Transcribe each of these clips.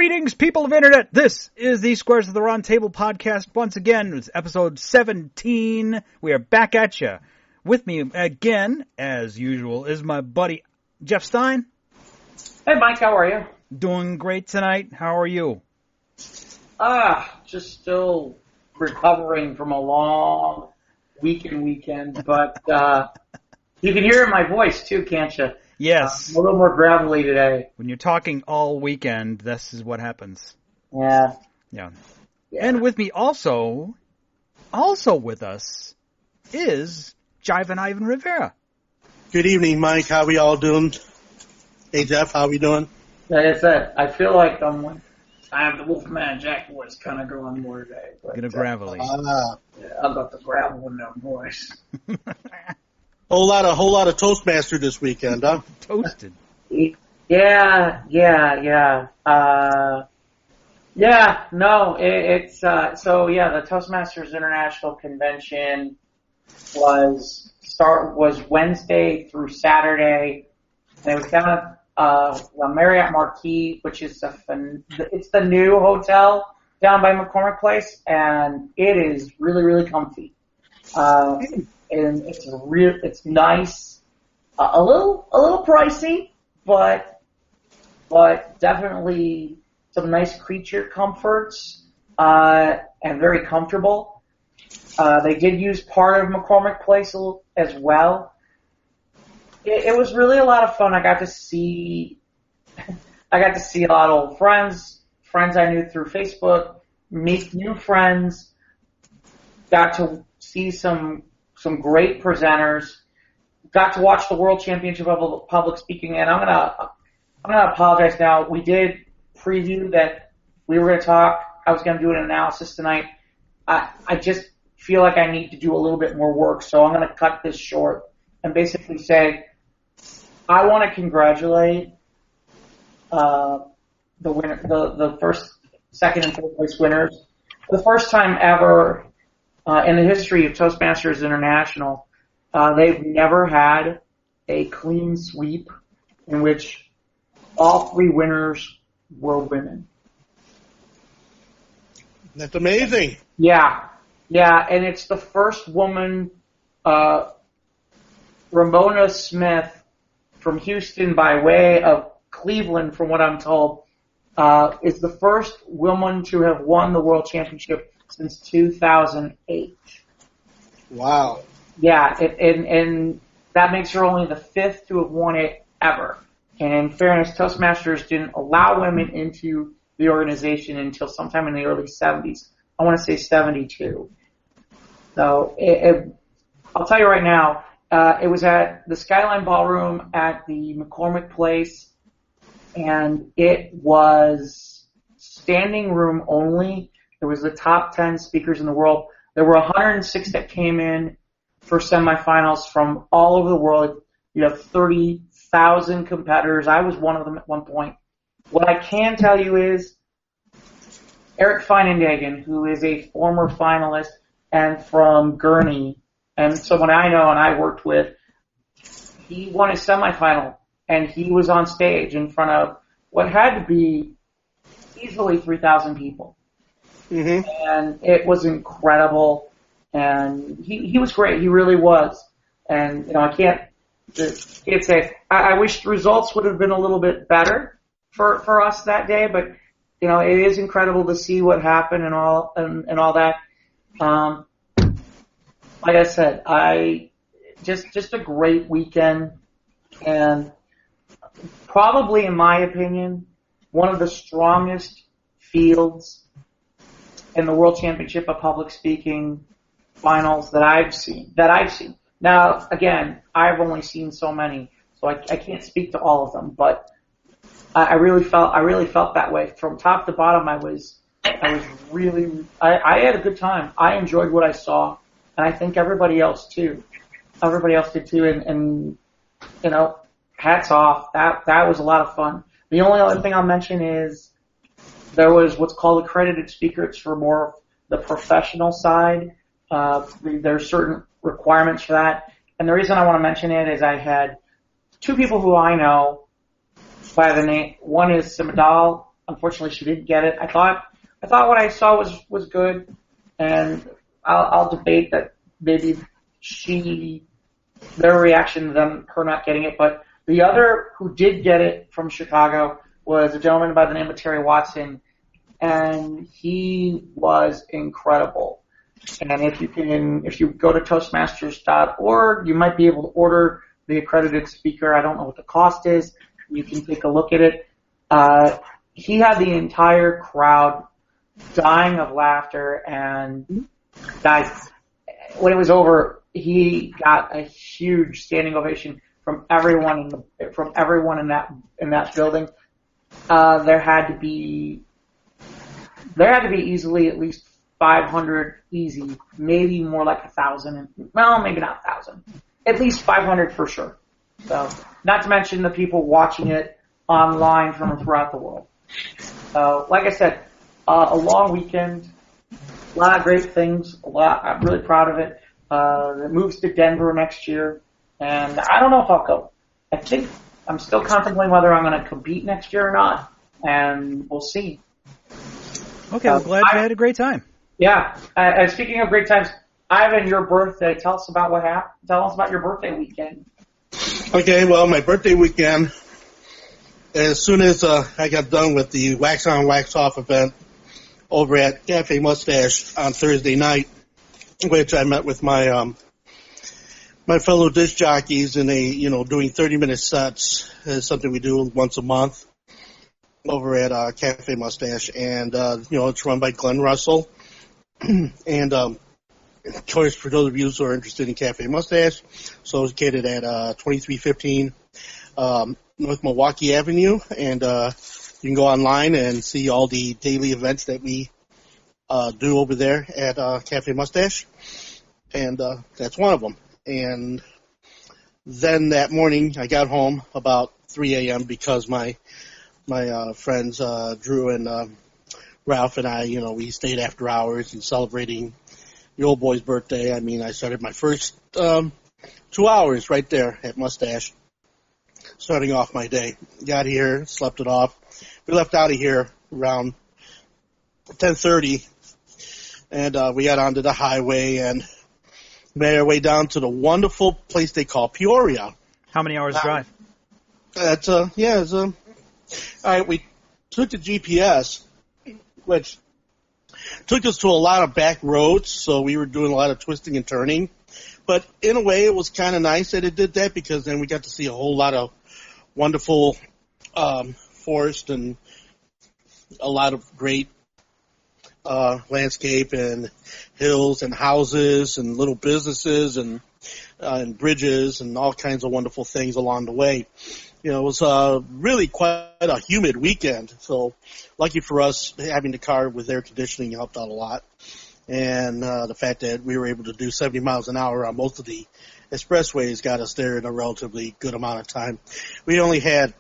Greetings, people of Internet. This is the Squares of the Round Table podcast. Once again, it's episode 17. We are back at you. With me again, as usual, is my buddy Jeff Stein. Hey, Mike, how are you? Doing great tonight. How are you? Just still recovering from a long weekend, but you can hear it in my voice too, can't you? Yes. A little more gravelly today. When you're talking all weekend, this is what happens. Yeah. And with me also with us, is Jive Ivan Rivera. Good evening, Mike. How we all doing? Hey, Jeff, how we doing? Like I said, I feel like I have the Wolfman Jack voice kind of going more today. Get a gravelly. Yeah, I've got the gravel in that voice. Whole lot of Toastmaster this weekend, huh? Toasted. Yeah. The Toastmasters International Convention was Wednesday through Saturday, and it was down at the Marriott Marquis, which is it's the new hotel down by McCormick Place, and it is really, really comfy. And it's nice, a little pricey, but definitely some nice creature comforts, and very comfortable. They did use part of McCormick Place as well. It was really a lot of fun. I got to see a lot of old friends I knew through Facebook, meet new friends, got to see some great presenters, got to watch the World Championship of Public Speaking, and I'm gonna apologize now. We did preview that we were gonna talk. I was gonna do an analysis tonight. I just feel like I need to do a little bit more work, so I'm gonna cut this short and basically say I want to congratulate the winner, the first, second, and third place winners. For the first time ever in the history of Toastmasters International, they've never had a clean sweep in which all three winners were women. That's amazing. Yeah, and it's the first woman, Ramona Smith from Houston by way of Cleveland, from what I'm told, is the first woman to have won the World Championship since 2008. Wow. Yeah, and that makes her only the fifth to have won it ever. And in fairness, Toastmasters didn't allow women into the organization until sometime in the early 70s. I want to say 72. So I'll tell you right now, it was at the Skyline Ballroom at the McCormick Place, and it was standing room only. It was the top 10 speakers in the world. There were 106 that came in for semifinals from all over the world. You have 30,000 competitors. I was one of them at one point. What I can tell you is Eric Feinendagen, who is a former finalist and from Gurney, and someone I know and I worked with, he won his semifinal, and he was on stage in front of what had to be easily 3,000 people. Mm-hmm. And it was incredible, and he was great. He really was. And, I can't say, I wish the results would have been a little bit better for us that day, but, it is incredible to see what happened and all that. Like I said, just a great weekend, and probably, in my opinion, one of the strongest fields in the World Championship of Public Speaking finals that I've seen. Now, again, I've only seen so many, so I can't speak to all of them, but I really felt that way from top to bottom. I had a good time. I enjoyed what I saw, and I think everybody else too. Everybody else did too, and hats off. That was a lot of fun. The only other thing I'll mention is there was what's called accredited speakers for more of the professional side. There's certain requirements for that, and the reason I want to mention it is I had two people who I know by the name. One is Simadal unfortunately she didn't get it. I thought what I saw was good, and I'll debate that maybe their reaction to her not getting it, but the other who did get it from Chicago was a gentleman by the name of Terry Watson, and he was incredible. And if you go to Toastmasters.org, you might be able to order the accredited speaker. I don't know what the cost is. You can take a look at it. He had the entire crowd dying of laughter, and guys, when it was over, he got a huge standing ovation from everyone in that building. There had to be easily at least 500 easy, maybe more like 1,000. Well, maybe not 1,000. At least 500 for sure. So, not to mention the people watching it online from throughout the world. So, like I said, a long weekend, a lot of great things. I'm really proud of it. It moves to Denver next year, and I don't know if I'll go. I think I'm still contemplating whether I'm going to compete next year or not, and we'll see. Okay, well, glad you had a great time. Yeah. Speaking of great times, Ivan, your birthday. Tell us about what happened. Tell us about your birthday weekend. Okay, well, my birthday weekend, as soon as I got done with the wax on, wax off event over at Cafe Mustache on Thursday night, which I met with my my fellow disc jockeys in doing 30-minute sets is something we do once a month over at Cafe Mustache, and it's run by Glenn Russell. And of course, for those of you who are interested in Cafe Mustache, it's located at 2315 North Milwaukee Avenue, and you can go online and see all the daily events that we do over there at Cafe Mustache, and that's one of them. And then that morning, I got home about 3 a.m. because my friends Drew and Ralph and I, we stayed after hours and celebrating the old boy's birthday. I mean, I started my first 2 hours right there at Mustache, starting off my day. Got here, slept it off. We left out of here around 10:30, and we got onto the highway and made our way down to the wonderful place they call Peoria. How many hours drive? That's all right. We took the GPS, which took us to a lot of back roads, so we were doing a lot of twisting and turning. But in a way, it was kind of nice that it did that, because then we got to see a whole lot of wonderful forest and a lot of great landscape and hills and houses and little businesses and bridges and all kinds of wonderful things along the way. It was really quite a humid weekend, so lucky for us, having the car with air conditioning helped out a lot. And the fact that we were able to do 70 miles an hour on most of the expressways got us there in a relatively good amount of time. We only had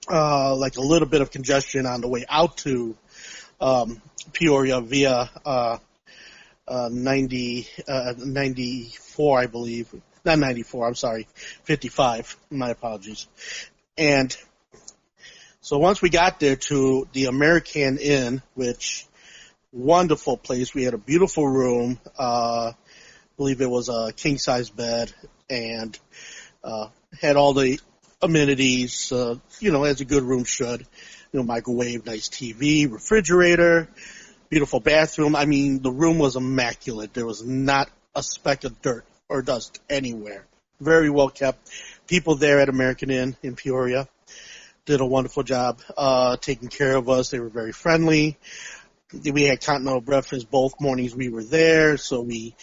like a little bit of congestion on the way out to Peoria via 94, I believe. Not 94, I'm sorry, 55. My apologies. And so once we got there to the American Inn, which wonderful place, we had a beautiful room. I believe it was a king-size bed, and had all the amenities, as a good room should. Microwave, nice TV, refrigerator, beautiful bathroom. I mean, the room was immaculate. There was not a speck of dirt or dust anywhere. Very well kept. People there at American Inn in Peoria did a wonderful job taking care of us. They were very friendly. We had continental breakfast both mornings we were there, so we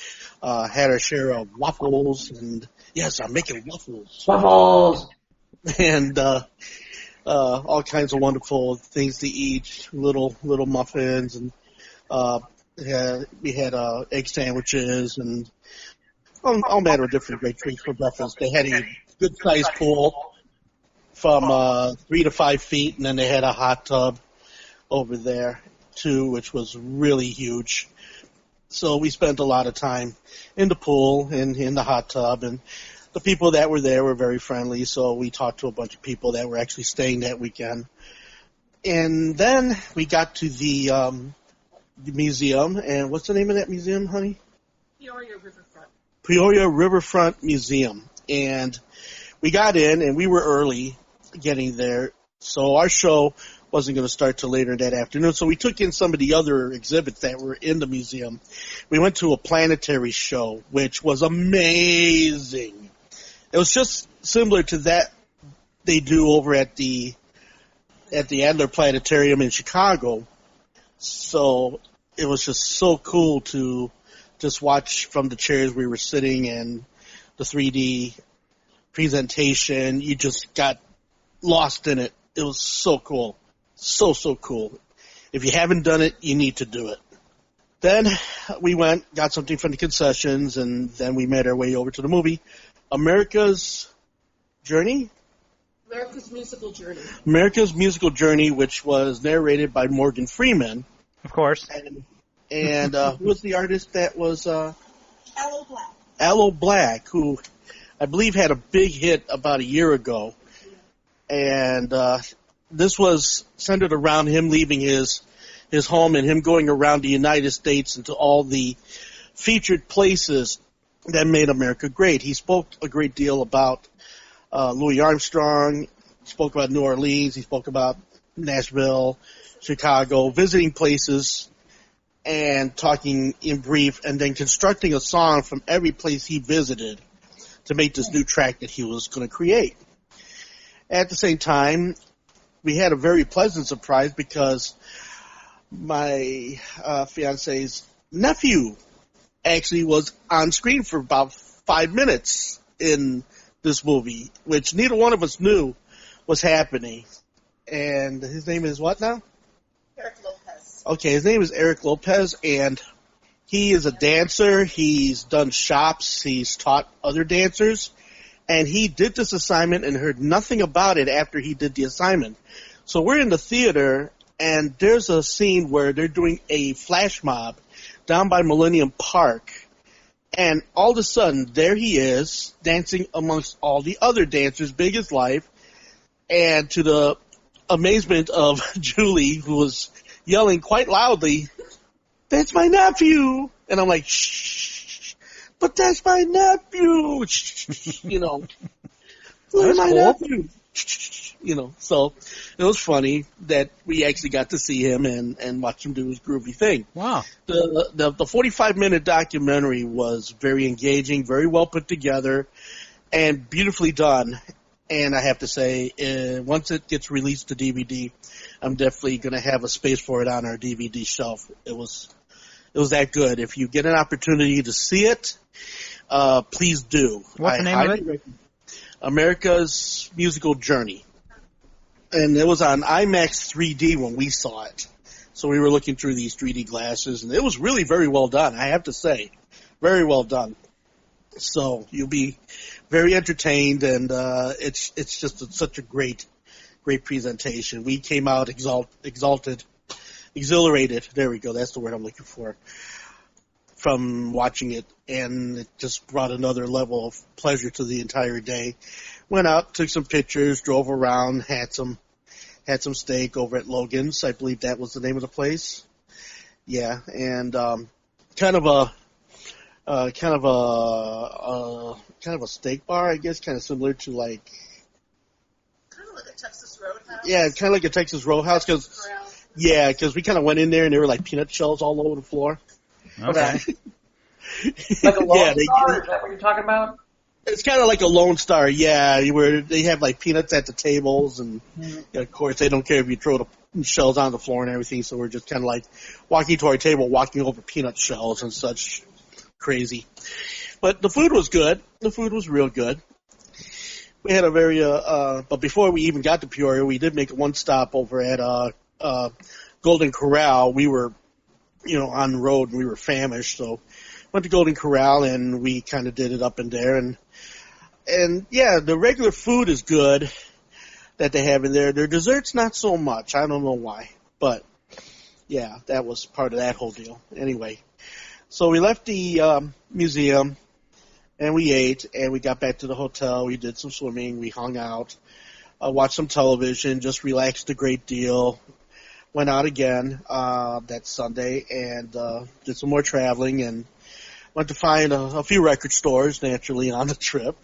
had our share of waffles, and yes, I'm making waffles. Waffles! And all kinds of wonderful things to eat, little muffins, and we had egg sandwiches and all manner of different great treats for breakfast. They had a good-sized pool from 3 to 5 feet, and then they had a hot tub over there too, which was really huge. So we spent a lot of time in the pool and in the hot tub, and the people that were there were very friendly, so we talked to a bunch of people that were actually staying that weekend. And then we got to the museum, and what's the name of that museum, honey? Peoria Riverfront. Peoria Riverfront Museum. And we got in, and we were early getting there, so our show wasn't going to start till later that afternoon. So we took in some of the other exhibits that were in the museum. We went to a planetary show, which was amazing. It was just similar to that they do over at the Adler Planetarium in Chicago. So it was just so cool to just watch from the chairs we were sitting and the 3D presentation. You just got lost in it. It was so cool. So cool. If you haven't done it, you need to do it. Then we went, got something from the concessions, and then we made our way over to the movie, America's Journey? America's Musical Journey. America's Musical Journey, which was narrated by Morgan Freeman. Of course. And who was the artist that was... Aloe Black. Aloe Black, who I believe had a big hit about a year ago. And this was centered around him leaving his home and him going around the United States into all the featured places that made America great. He spoke a great deal about Louis Armstrong, spoke about New Orleans, he spoke about Nashville, Chicago, visiting places and talking in brief and then constructing a song from every place he visited to make this new track that he was going to create. At the same time, we had a very pleasant surprise because my fiance's nephew actually was on screen for about 5 minutes in this movie, which neither one of us knew was happening. And his name is what now? Eric Lopez. Okay, his name is Eric Lopez, and he is a dancer. He's done shops. He's taught other dancers. And he did this assignment and heard nothing about it after he did the assignment. So we're in the theater, and there's a scene where they're doing a flash mob down by Millennium Park. And all of a sudden, there he is, dancing amongst all the other dancers, big as life. And to the amazement of Julie, who was yelling quite loudly, "That's my nephew!" And I'm like, "Shh, but that's my nephew!" You know, "That's my nephew!" You know, so it was funny that we actually got to see him and watch him do his groovy thing. Wow. The 45-minute documentary was very engaging, very well put together, and beautifully done. And I have to say, once it gets released to DVD, I'm definitely going to have a space for it on our DVD shelf. It was that good. If you get an opportunity to see it, please do. What's the name of it? America's Musical Journey. And it was on IMAX 3D when we saw it. So we were looking through these 3D glasses, and it was really very well done, I have to say. Very well done. So you'll be very entertained, and it's just such a great presentation. We came out exalted, exhilarated. There we go. That's the word I'm looking for. From watching it, and it just brought another level of pleasure to the entire day. Went out, took some pictures, drove around, had some steak over at Logan's. I believe that was the name of the place. Yeah, and kind of a steak bar, I guess, kind of similar to like. Kind of like a Texas Roadhouse. Yeah, kind of like a Texas Roadhouse, because we kind of went in there and there were like peanut shells all over the floor. Okay. Like a Lone Star? Is that what you're talking about? It's kind of like a Lone Star, yeah, where they have like peanuts at the tables, and of course they don't care if you throw the shells on the floor and everything. So we're just kind of like walking to our table, walking over peanut shells and such. Crazy, but the food was good. The food was real good. We had a very but before we even got to Peoria, we did make one stop over at Golden Corral. We were, on the road and we were famished, so went to Golden Corral and we kind of did it up in there. And yeah, the regular food is good that they have in there. Their desserts, not so much. I don't know why, but yeah, that was part of that whole deal. Anyway, so we left the museum and we ate and we got back to the hotel. We did some swimming. We hung out, watched some television, just relaxed a great deal. went out again that Sunday and did some more traveling and went to find a few record stores naturally on the trip.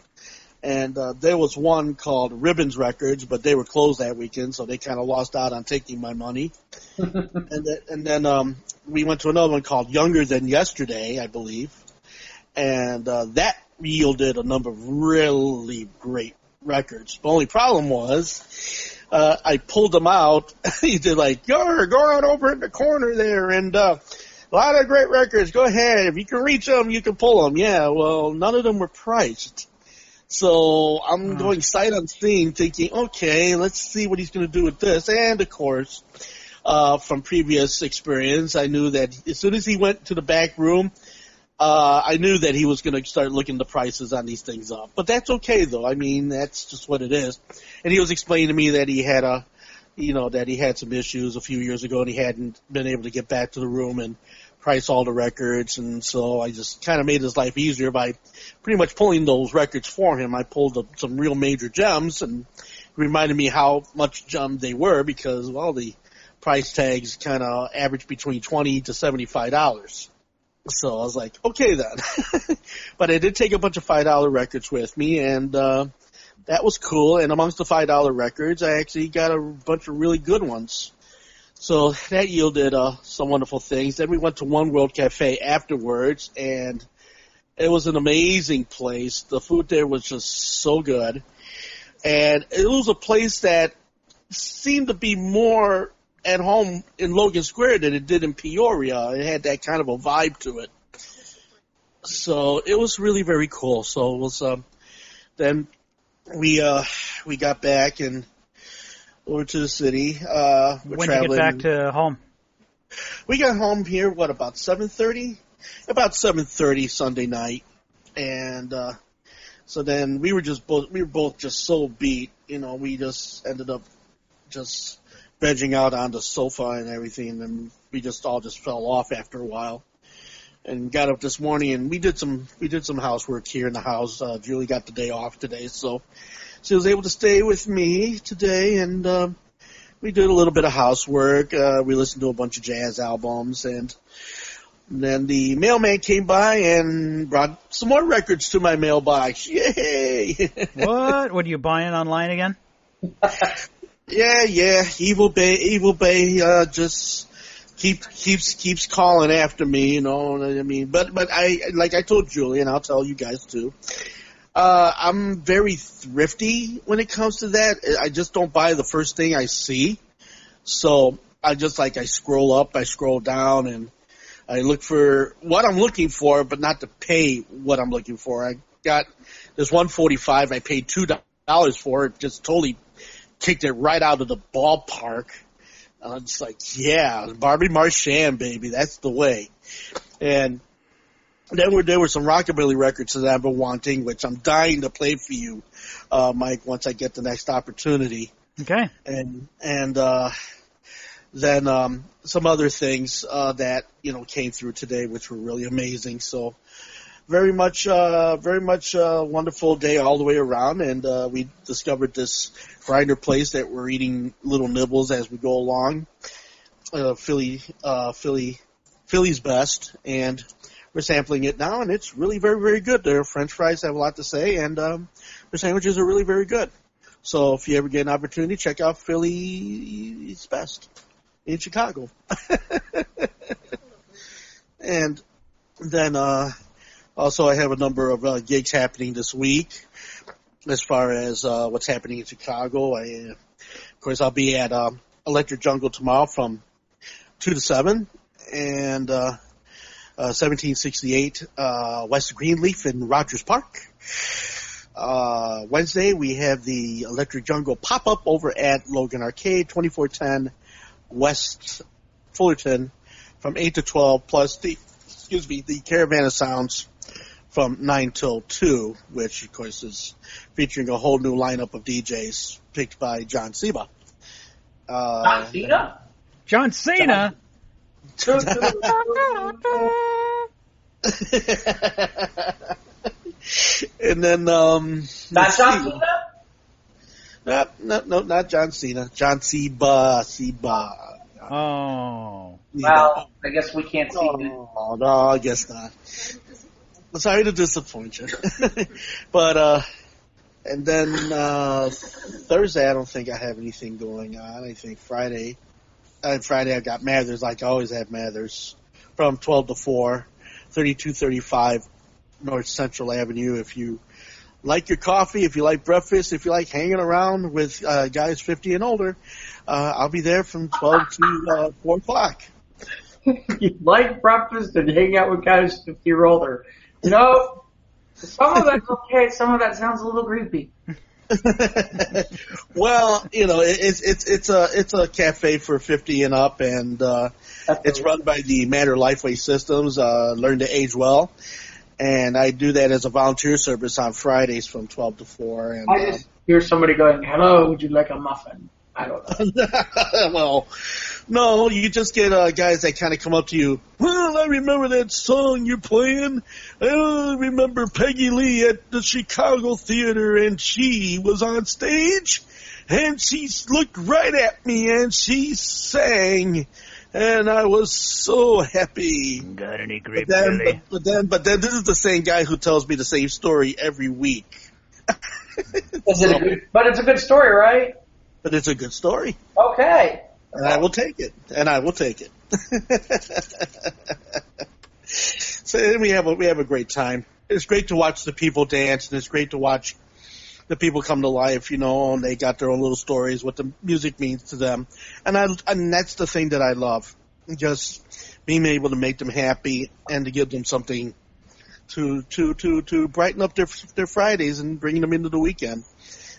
And there was one called Ribbons Records, but they were closed that weekend, so they kind of lost out on taking my money. and then we went to another one called Younger Than Yesterday, I believe. And that yielded a number of really great records. The only problem was I pulled them out. He did like, go on over in the corner there, and a lot of great records. Go ahead. If you can reach them, you can pull them. Yeah, well, none of them were priced. So I'm going sight unseen thinking, okay, let's see what he's going to do with this. And, of course, from previous experience, I knew that as soon as he went to the back room, I knew that he was going to start looking the prices on these things up. But that's okay, though. I mean, that's just what it is. And he was explaining to me that he had that he had some issues a few years ago and he hadn't been able to get back to the room and price all the records. And so I just kind of made his life easier by pretty much pulling those records for him. I pulled up some real major gems and reminded me how much gem they were because, well, the price tags kind of average between $20 to $75. So I was like, okay then. But I did take a bunch of $5 records with me, and that was cool. And amongst the $5 records, I actually got a bunch of really good ones. So that yielded some wonderful things. Then we went to One World Cafe afterwards, and it was an amazing place. The food there was just so good. And it was a place that seemed to be more at home in Logan Square than it did in Peoria. It had that kind of a vibe to it. So it was really very cool. So it was then we got back and over to the city. When did you get back to home? We got home here, about 7:30? About 7:30 Sunday night. And so then we were both just so beat. We just ended up just vegging out on the sofa and everything, and we just all fell off after a while. And got up this morning, and we did some housework here in the house. Julie got the day off today, so she was able to stay with me today, and we did a little bit of housework. We listened to a bunch of jazz albums, and then the mailman came by and brought some more records to my mailbox. Yay! What are you buying online again? Yeah. Evil Bay just keeps calling after me, I mean, but I, like I told Julie, and I'll tell you guys too, I'm very thrifty when it comes to that. I just don't buy the first thing I see. So I scroll up, I scroll down, and I look for what I'm looking for, but not to pay what I'm looking for. I got this 145 I paid $2 for it, just totally kicked it right out of the ballpark. It's like, yeah, Barbie Marchand, baby, that's the way. And then there were some rockabilly records that I've been wanting, which I'm dying to play for you, Mike, once I get the next opportunity. Okay. And then some other things that came through today, which were really amazing. So very much a wonderful day all the way around, and we discovered this grinder place that we're eating little nibbles as we go along. Philly's best, and we're sampling it now, and it's really very, very good. Their French fries have a lot to say, and their sandwiches are really very good. So if you ever get an opportunity, check out Philly's Best in Chicago. And then also I have a number of gigs happening this week as far as what's happening in Chicago. Of course, I'll be at Electric Jungle tomorrow from 2 to 7, and 1768 West Greenleaf in Rogers Park. Wednesday, we have the Electric Jungle pop-up over at Logan Arcade, 2410 West Fullerton from 8 to 12, plus the Caravan of Sounds from 9 till 2, which, of course, is featuring a whole new lineup of DJs picked by John Seba. John Cena? John Cena? And then, not John Cena? No, not John Cena. John Seba. Oh. Well, I guess we can't see it. Oh, no, I guess not. I'm sorry to disappoint you. But, and then Thursday, I don't think I have anything going on. I think Friday I've got Mathers, like I always have Mathers, from 12 to 4, 3235 North Central Avenue. If you like your coffee, if you like breakfast, if you like hanging around with guys 50 and older, I'll be there from 12 to 4 o'clock. You like breakfast and hang out with guys 50 or older. You know, some of that's okay, some of that sounds a little creepy. Well, you know, it's a cafe for 50 and up, and it's run by the Matter Lifeway Systems, Learn to Age Well, and I do that as a volunteer service on Fridays from 12 to 4. And I just hear somebody going, "Hello, would you like a muffin?" I don't know. Well, no, you just get guys that kind of come up to you. Well, I remember that song you're playing. I remember Peggy Lee at the Chicago Theater, and she was on stage, and she looked right at me, and she sang, and I was so happy. Got any grape jelly? But then, this is the same guy who tells me the same story every week. But it's a good story, right? But it's a good story. Okay. And I will take it. So we have a great time. It's great to watch the people dance, and it's great to watch the people come to life, you know, and they got their own little stories, what the music means to them. And that's the thing that I love. Just being able to make them happy and to give them something to brighten up their Fridays and bring them into the weekend.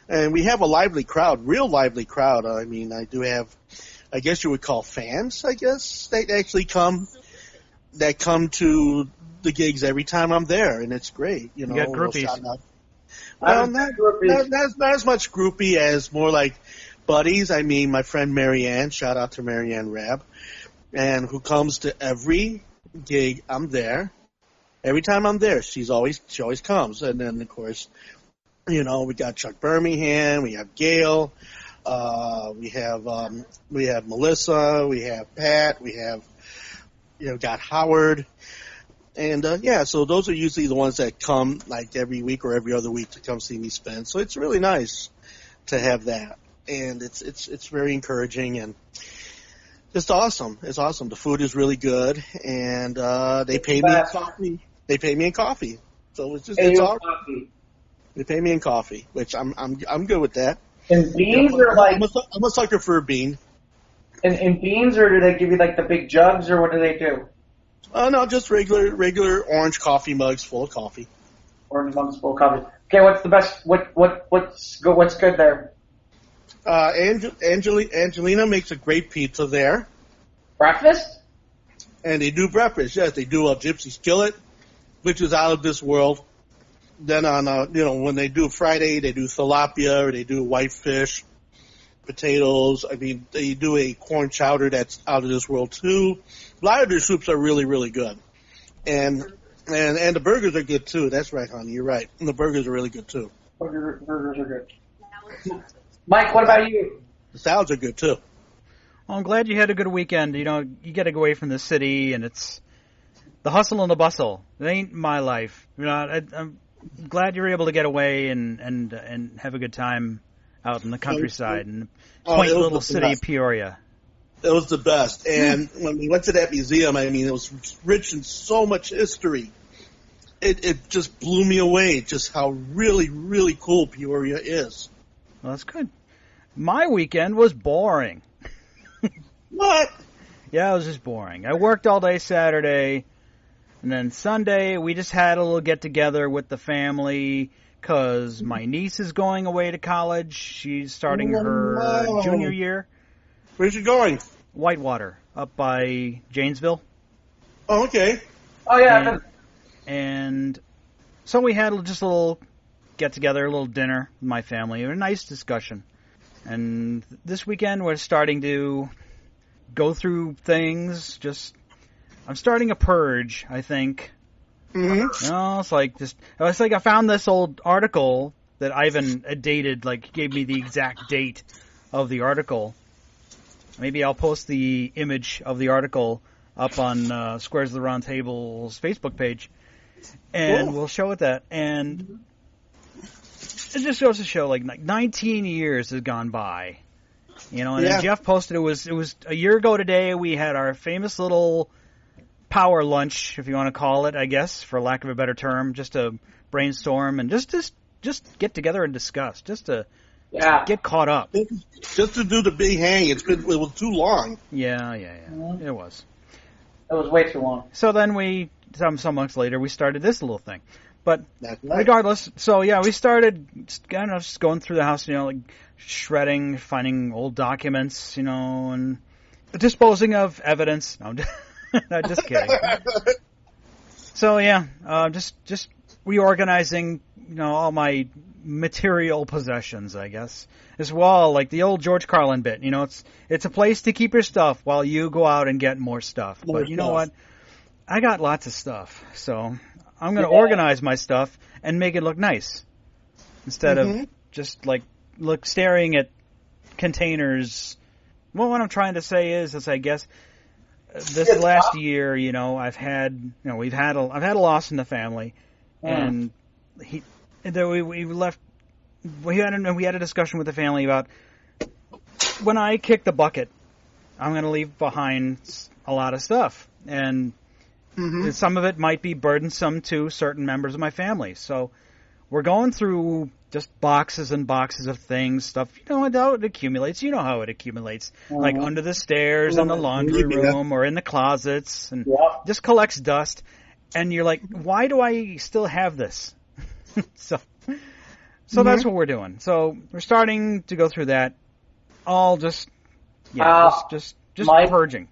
And we have a lively crowd, real lively crowd. I mean, I do have, I guess you would call fans, I guess, that actually come to the gigs every time I'm there, and it's great. You know, you got groupies. Well, not as much groupie as more like buddies. I mean, my friend Marianne, shout out to Marianne Rabb, and who comes to every gig I'm there. Every time I'm there, she always comes. And then, of course, you know, we got Chuck Birmingham, we have Gail, we have Melissa, we have Pat, we have, you know, got Howard. And, so those are usually the ones that come like every week or every other week to come see me spin. So it's really nice to have that. And it's very encouraging and just awesome. It's awesome. The food is really good, and they pay me in coffee. They pay me in coffee. So it's all coffee. They pay me in coffee, which I'm good with that. And beans are like I'm a sucker for a bean. And beans, or do they give you like the big jugs, or what do they do? No, just regular orange coffee mugs full of coffee. Orange mugs full of coffee. Okay, what's the best? What's good there? Angelina makes a great pizza there. Breakfast? And they do breakfast. Yes, they do a gypsy skillet, which is out of this world. Then on, when they do Friday, they do tilapia, or they do whitefish, potatoes. I mean, they do a corn chowder that's out of this world too. A lot of their soups are really, really good. And the burgers are good too. That's right, honey. You're right. And the burgers are really good too. Burgers are good. Mike, what about you? The salads are good too. Well, I'm glad you had a good weekend. You know, you get to go away from the city, and it's the hustle and the bustle. It ain't my life. You know, I'm glad you're able to get away and have a good time out in the countryside and quaint little city of Peoria. It was the best. And when we went to that museum, I mean, it was rich in so much history. It just blew me away just how really, really cool Peoria is. Well, that's good. My weekend was boring. What? Yeah, it was just boring. I worked all day Saturday, and then Sunday we just had a little get-together with the family because my niece is going away to college. She's starting her junior year. Where's she going? Whitewater, up by Janesville. Oh, okay. Oh, yeah. And so we had just a little get-together, a little dinner with my family. A nice discussion. And this weekend we're starting to go through things. I'm starting a purge, I think. Mm-hmm. You know, it's like I found this old article that Ivan dated, like gave me the exact date of the article. Maybe I'll post the image of the article up on Squares of the Round Table's Facebook page, and we'll show it that. And it just goes to show, like 19 years has gone by, and then Jeff posted it was a year ago today. We had our famous little power lunch, if you want to call it, I guess, for lack of a better term, just to brainstorm and just get together and discuss, just to get caught up. Just to do the big hang. It was too long. Yeah. It was. It was way too long. So then some months later, we started this little thing. But regardless, so we started kind of just going through the house, like shredding, finding old documents, and disposing of evidence. No, no, just kidding. So just reorganizing, all my material possessions, I guess. As well, like the old George Carlin bit, it's a place to keep your stuff while you go out and get more stuff. But you know what? I got lots of stuff, so I'm going to organize my stuff and make it look nice instead of just staring at containers. Well, what I'm trying to say is I guess this last year, I've had a loss in the family, and we had a discussion with the family about when I kick the bucket, I'm going to leave behind a lot of stuff, and some of it might be burdensome to certain members of my family. So we're going through just boxes and boxes of things, stuff. How it accumulates. You know how it accumulates, like under the stairs in the laundry room or in the closets, and just collects dust. And you're like, why do I still have this? So that's what we're doing. So we're starting to go through that. All just purging.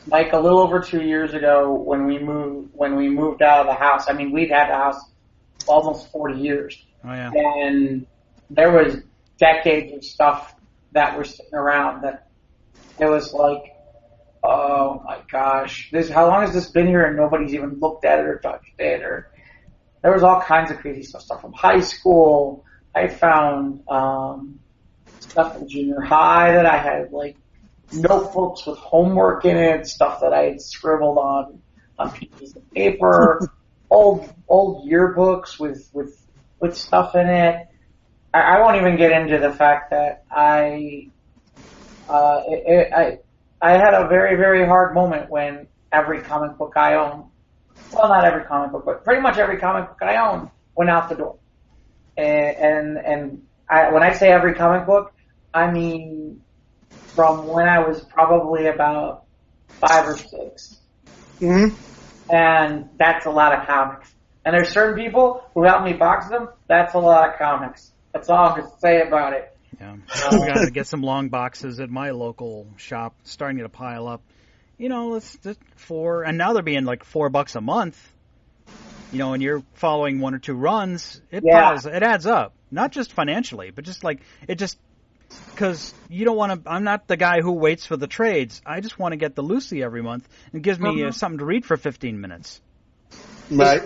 Like a little over 2 years ago, when we moved out of the house. I mean, we'd had the house almost 40 years. Oh yeah. And there was decades of stuff that were sitting around that it was like, oh my gosh, how long has this been here and nobody's even looked at it or touched it? Or there was all kinds of crazy stuff from high school. I found stuff from junior high that I had, like notebooks with homework in it, stuff that I had scribbled on pieces of paper, old yearbooks with stuff in it. I won't even get into the fact that I had a very, very hard moment when every comic book I own, well, not every comic book, but pretty much every comic book I own went out the door. And when I say every comic book, I mean from when I was probably about 5 or 6. And that's a lot of comics. And there's certain people who help me box them. That's a lot of comics. That's all I'm going to say about it. Yeah, we got to get some long boxes at my local shop, starting to pile up. It's just and now they're being like $4 a month. And you're following 1 or 2 runs, it adds up. Not just financially, but just because you don't want to. I'm not the guy who waits for the trades. I just want to get the Lucy every month. It gives me something to read for 15 minutes. Right.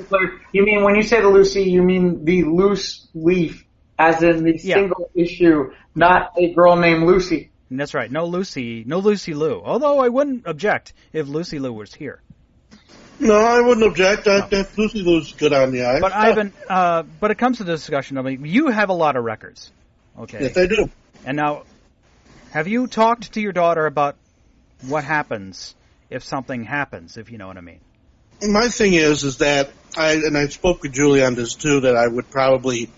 You mean when you say the Lucy, you mean the loose leaf, as in the single issue, not a girl named Lucy. And that's right. No Lucy Lou. Although I wouldn't object if Lucy Lou was here. No, I wouldn't object. That Lucy Lou's good on the eye. But Ivan, but it comes to the discussion. You have a lot of records. Okay. Yes, I do. And now, have you talked to your daughter about what happens if something happens, if you know what I mean? My thing is that I spoke with Julie on this too, that I would probably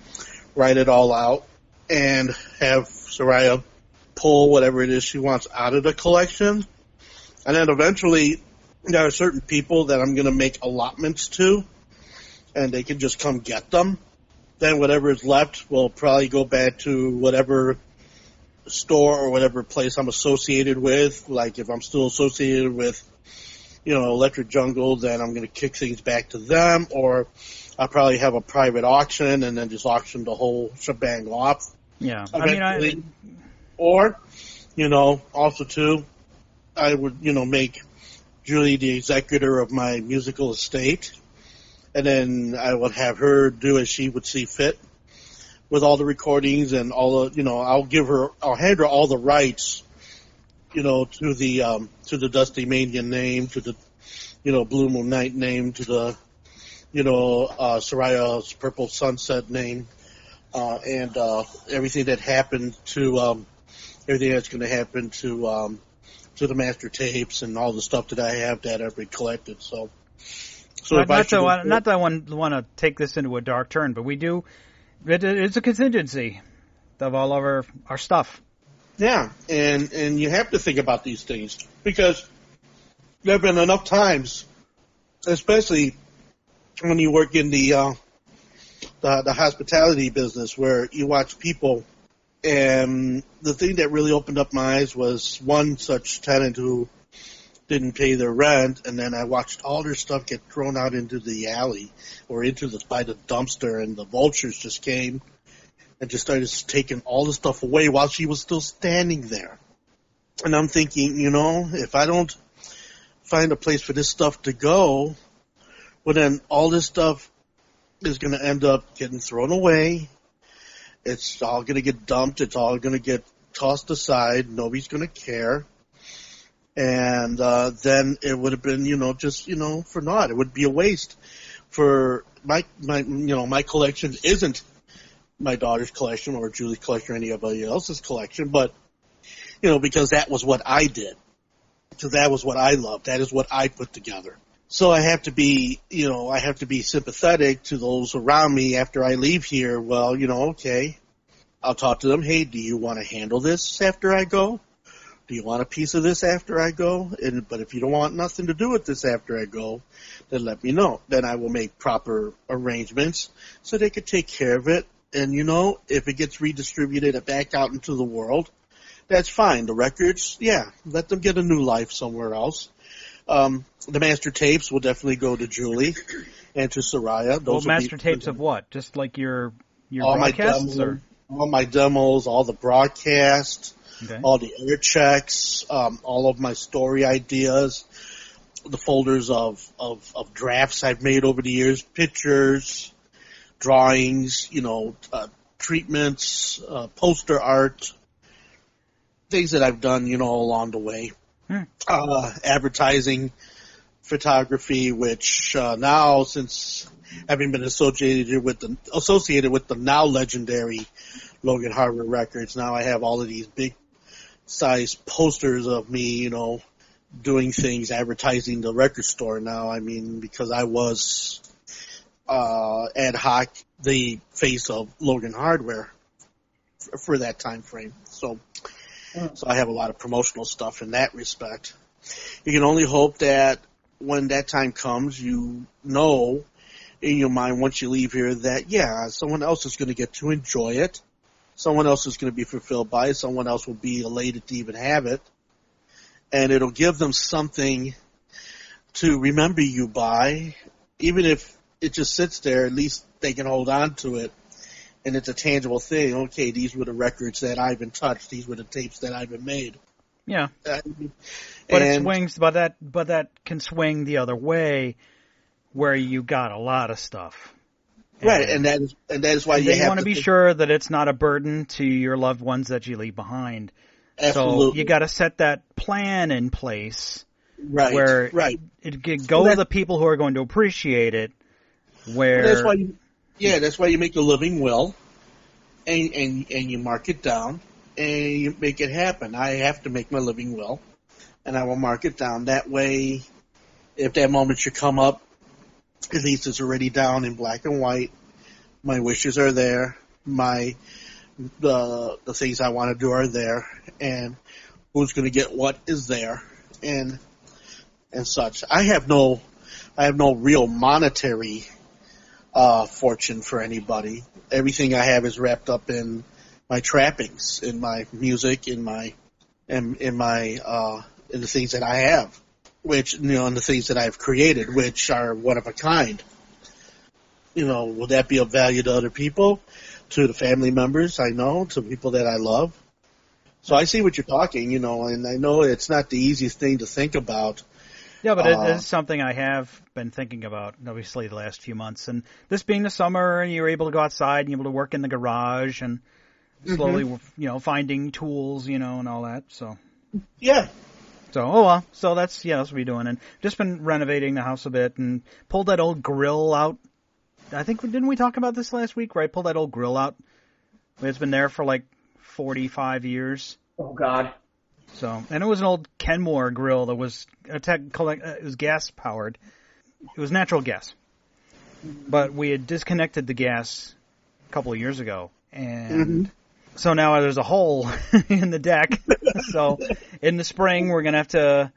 write it all out and have Soraya pull whatever it is she wants out of the collection. And then eventually there are certain people that I'm going to make allotments to, and they can just come get them. Then whatever is left will probably go back to whatever store or whatever place I'm associated with. Like if I'm still associated with, Electric Jungle, then I'm going to kick things back to them, or I'll probably have a private auction and then just auction the whole shebang off. Yeah. Or, also too, I would, make Julie the executor of my musical estate, and then I would have her do as she would see fit with all the recordings and all the, I'll hand her all the rights to the Dusty Manian name, to the, Blue Moon Night name, to the, Soraya's Purple Sunset name, and everything that happened to, everything that's going to happen to the master tapes and all the stuff that I have that I've collected. So not that I want to take this into a dark turn, but we do. It's a contingency of all of our stuff. Yeah, and you have to think about these things because there have been enough times, especially when you work in the hospitality business, where you watch people. And the thing that really opened up my eyes was one such tenant who didn't pay their rent, and then I watched all their stuff get thrown out into the alley or by the dumpster, and the vultures just came and just started taking all the stuff away while she was still standing there. And I'm thinking, if I don't find a place for this stuff to go, well, then all this stuff is going to end up getting thrown away. It's all going to get dumped. It's all going to get tossed aside. Nobody's going to care. And then it would have been, just, for naught. It would be a waste. For my collection isn't my daughter's collection or Julie's collection or anybody else's collection, but, because that was what I did. Because that was what I loved. That is what I put together. So I have to be, sympathetic to those around me after I leave here. Well, okay, I'll talk to them. Hey, do you want to handle this after I go? Do you want a piece of this after I go? But if you don't want nothing to do with this after I go, then let me know. Then I will make proper arrangements so they could take care of it. And, if it gets redistributed back out into the world, that's fine. The records, let them get a new life somewhere else. The master tapes will definitely go to Julie and to Soraya. Those master tapes of what? Just like your all broadcasts? All my demos, all the broadcasts, okay. All the air checks, all of my story ideas, the folders of drafts I've made over the years, pictures, drawings, treatments, poster art, things that I've done, along the way. Advertising, photography, which now, since having been associated with the now legendary Logan Hardware Records, now I have all of these big size posters of me, doing things, advertising the record store now. I mean, because I was ad hoc the face of Logan Hardware for that time frame. So I have a lot of promotional stuff in that respect. You can only hope that when that time comes, in your mind once you leave here that, someone else is going to get to enjoy it. Someone else is going to be fulfilled by it. Someone else will be elated to even have it. And it'll give them something to remember you by. Even if it just sits there, at least they can hold on to it. And it's a tangible thing. Okay, these were the records that I've been touched. These were the tapes that I've been made. Yeah. But it swings, but that can swing the other way, where you got a lot of stuff. Right, and that is why you want to be sure that it's not a burden to your loved ones that you leave behind. Absolutely. So you got to set that plan in place, right? Where it can go to the people who are going to appreciate it. Where that's why you make a living will, and you mark it down, and you make it happen. I have to make my living will, and I will mark it down. That way, if that moment should come up, at least it's already down in black and white. My wishes are there. The things I want to do are there, and who's going to get what is there, and such. I have no real monetary fortune for anybody. Everything I have is wrapped up in my trappings, in my music, in the things that I have, which, and the things that I've created, which are one of a kind. Will that be of value to other people, to the family members I know, to people that I love? So I see what you're talking, and I know it's not the easiest thing to think about. Yeah, but it is something I have been thinking about, obviously, the last few months. And this being the summer, and you're able to go outside, and you're able to work in the garage, and slowly, finding tools, and all that. So Yeah. So, oh well. So that's what we're doing. And just been renovating the house a bit and pulled that old grill out. I think, didn't we talk about this last week, right? Pulled that old grill out. It's been there for like 45 years. Oh, God. So, and it was an old Kenmore grill that was it was gas powered. It was natural gas. But we had disconnected the gas a couple of years ago. And so now there's a hole in the deck. So in the spring, we're going to have to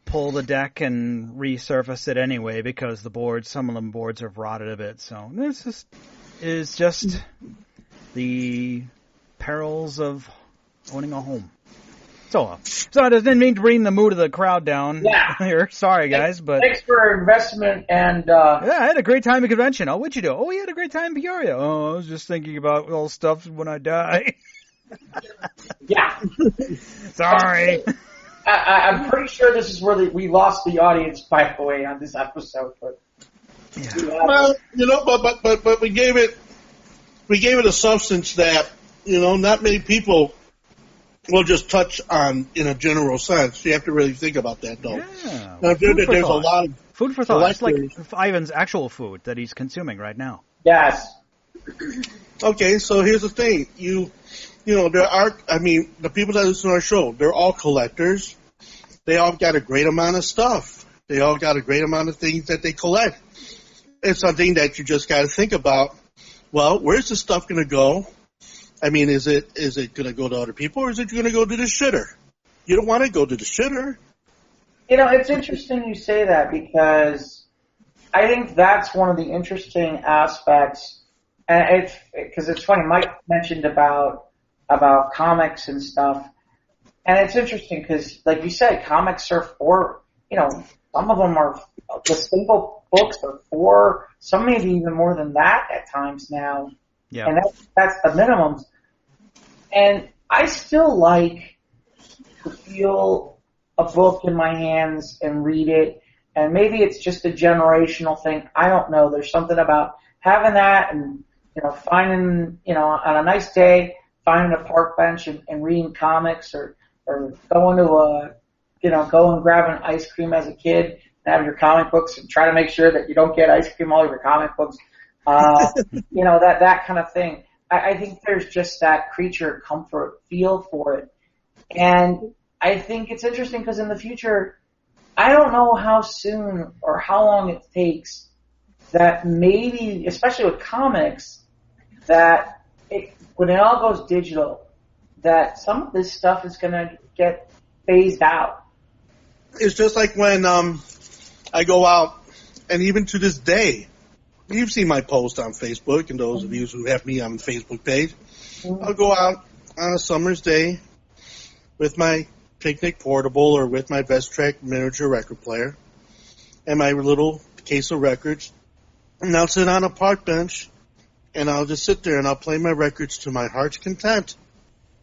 pull the deck and resurface it anyway because some of the boards have rotted a bit. So this is just the perils of owning a home. So I didn't mean to bring the mood of the crowd down here. Sorry, guys, but thanks for investment and. Yeah, I had a great time at convention. Oh, what'd you do? Oh, we had a great time in Peoria. Oh, I was just thinking about all stuff when I die. Yeah. Sorry. I'm pretty sure this is where we lost the audience, by the way, on this episode. But well, but we gave it a substance that not many people will just touch on in a general sense. You have to really think about that, though. Yeah. Now, there's a lot of food for thought. It's like Ivan's actual food that he's consuming right now. Yes. Okay, so here's the thing. The people that listen to our show, they're all collectors. They all got a great amount of stuff. They all got a great amount of things that they collect. It's something that you just got to think about. Well, where's this stuff going to go? I mean, is it going to go to other people or is it going to go to the shitter? You don't want to go to the shitter. It's interesting you say that because I think that's one of the interesting aspects. And because it's funny, Mike mentioned about comics and stuff, and it's interesting because, like you said, comics are for some of them are the single books are for some maybe even more than that at times now. Yeah. And that's the minimums. And I still like to feel a book in my hands and read it. And maybe it's just a generational thing. I don't know. There's something about having that and, finding, on a nice day, finding a park bench and reading comics or going to go and grab an ice cream as a kid and have your comic books and try to make sure that you don't get ice cream all over your comic books. That kind of thing. I think there's just that creature comfort feel for it. And I think it's interesting because in the future, I don't know how soon or how long it takes that maybe, especially with comics, that when it all goes digital, that some of this stuff is going to get phased out. It's just like when I go out, and even to this day, you've seen my post on Facebook, and those of you who have me on the Facebook page, I'll go out on a summer's day with my picnic portable or with my Vest-Track miniature record player and my little case of records, and I'll sit on a park bench, and I'll just sit there and I'll play my records to my heart's content,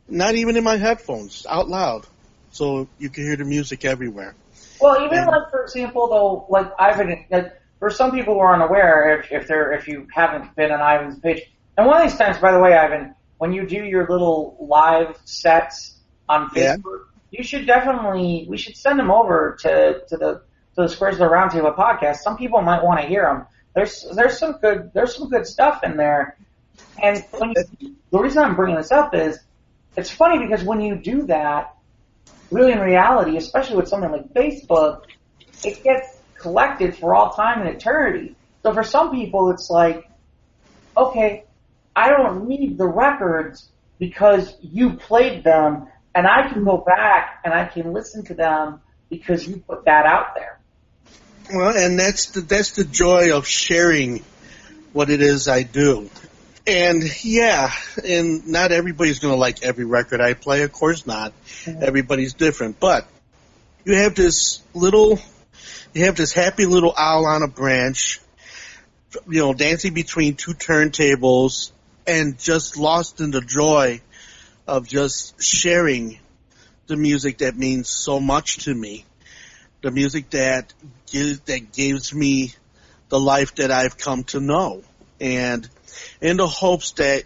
not even in my headphones, out loud, so you can hear the music everywhere. Well, even for example, though, for some people who are unaware, if you haven't been on Ivan's page, and one of these times, by the way, Ivan, when you do your little live sets on Facebook, we should send them over to the Squares of the Roundtable podcast. Some people might want to hear them. There's some good stuff in there, and the reason I'm bringing this up is it's funny because when you do that, really in reality, especially with something like Facebook, it gets collected for all time and eternity. So for some people, it's like, okay, I don't need the records because you played them, and I can go back and I can listen to them because you put that out there. Well, and that's the joy of sharing what it is I do. And and not everybody's going to like every record I play. Of course not. Mm-hmm. Everybody's different. But you have this happy little owl on a branch, dancing between two turntables and just lost in the joy of just sharing the music that means so much to me. The music that gives me the life that I've come to know. And in the hopes that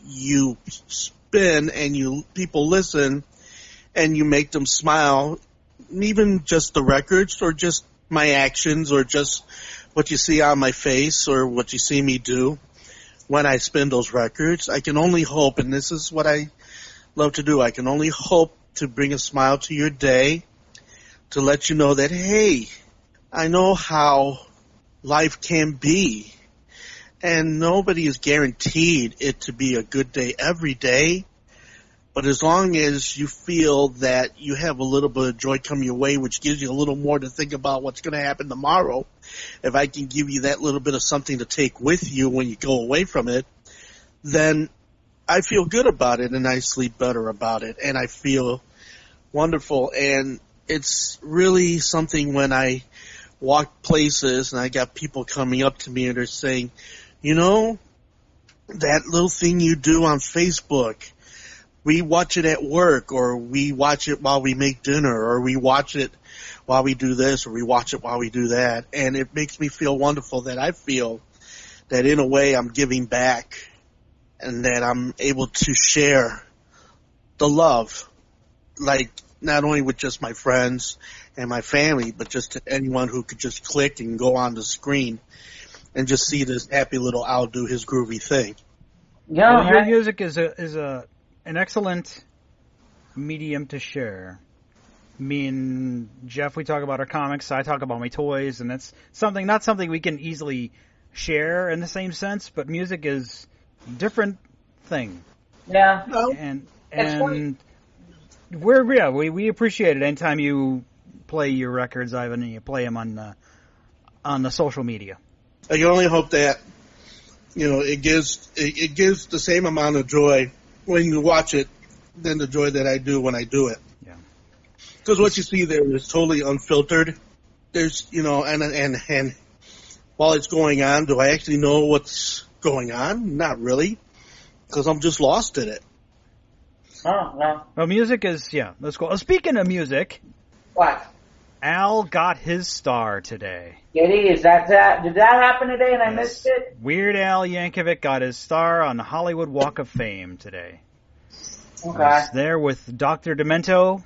you spin and people listen and you make them smile, even just the records or just my actions or just what you see on my face or what you see me do when I spin those records. I can only hope, and this is what I love to do, I can only hope to bring a smile to your day, to let you know that, hey, I know how life can be, and nobody is guaranteed it to be a good day every day. But as long as you feel that you have a little bit of joy come your way, which gives you a little more to think about what's going to happen tomorrow, if I can give you that little bit of something to take with you when you go away from it, then I feel good about it and I sleep better about it and I feel wonderful. And it's really something when I walk places and I got people coming up to me and they're saying, you know, that little thing you do on Facebook, we watch it at work, or we watch it while we make dinner, or we watch it while we do this, or we watch it while we do that. And it makes me feel wonderful that I feel that in a way I'm giving back and that I'm able to share the love, like not only with just my friends and my family, but just to anyone who could just click and go on the screen and just see this happy little owl do his groovy thing. Yeah, well, your music is an excellent medium to share. Me and Jeff, we talk about our comics. I talk about my toys, and that's not something we can easily share in the same sense. But music is a different thing. Yeah. And we appreciate it anytime you play your records, Ivan, and you play them on the social media. I can only hope that it gives the same amount of joy when you watch it than the joy that I do when I do it. Yeah. Because what you see there is totally unfiltered. There's, and while it's going on, do I actually know what's going on? Not really, because I'm just lost in it. Oh, no. Well, music is, let's go. Speaking of music. What? Al got his star today. Did he? Did that happen today and I missed it? Weird Al Yankovic got his star on the Hollywood Walk of Fame today. Okay. I was there with Dr. Demento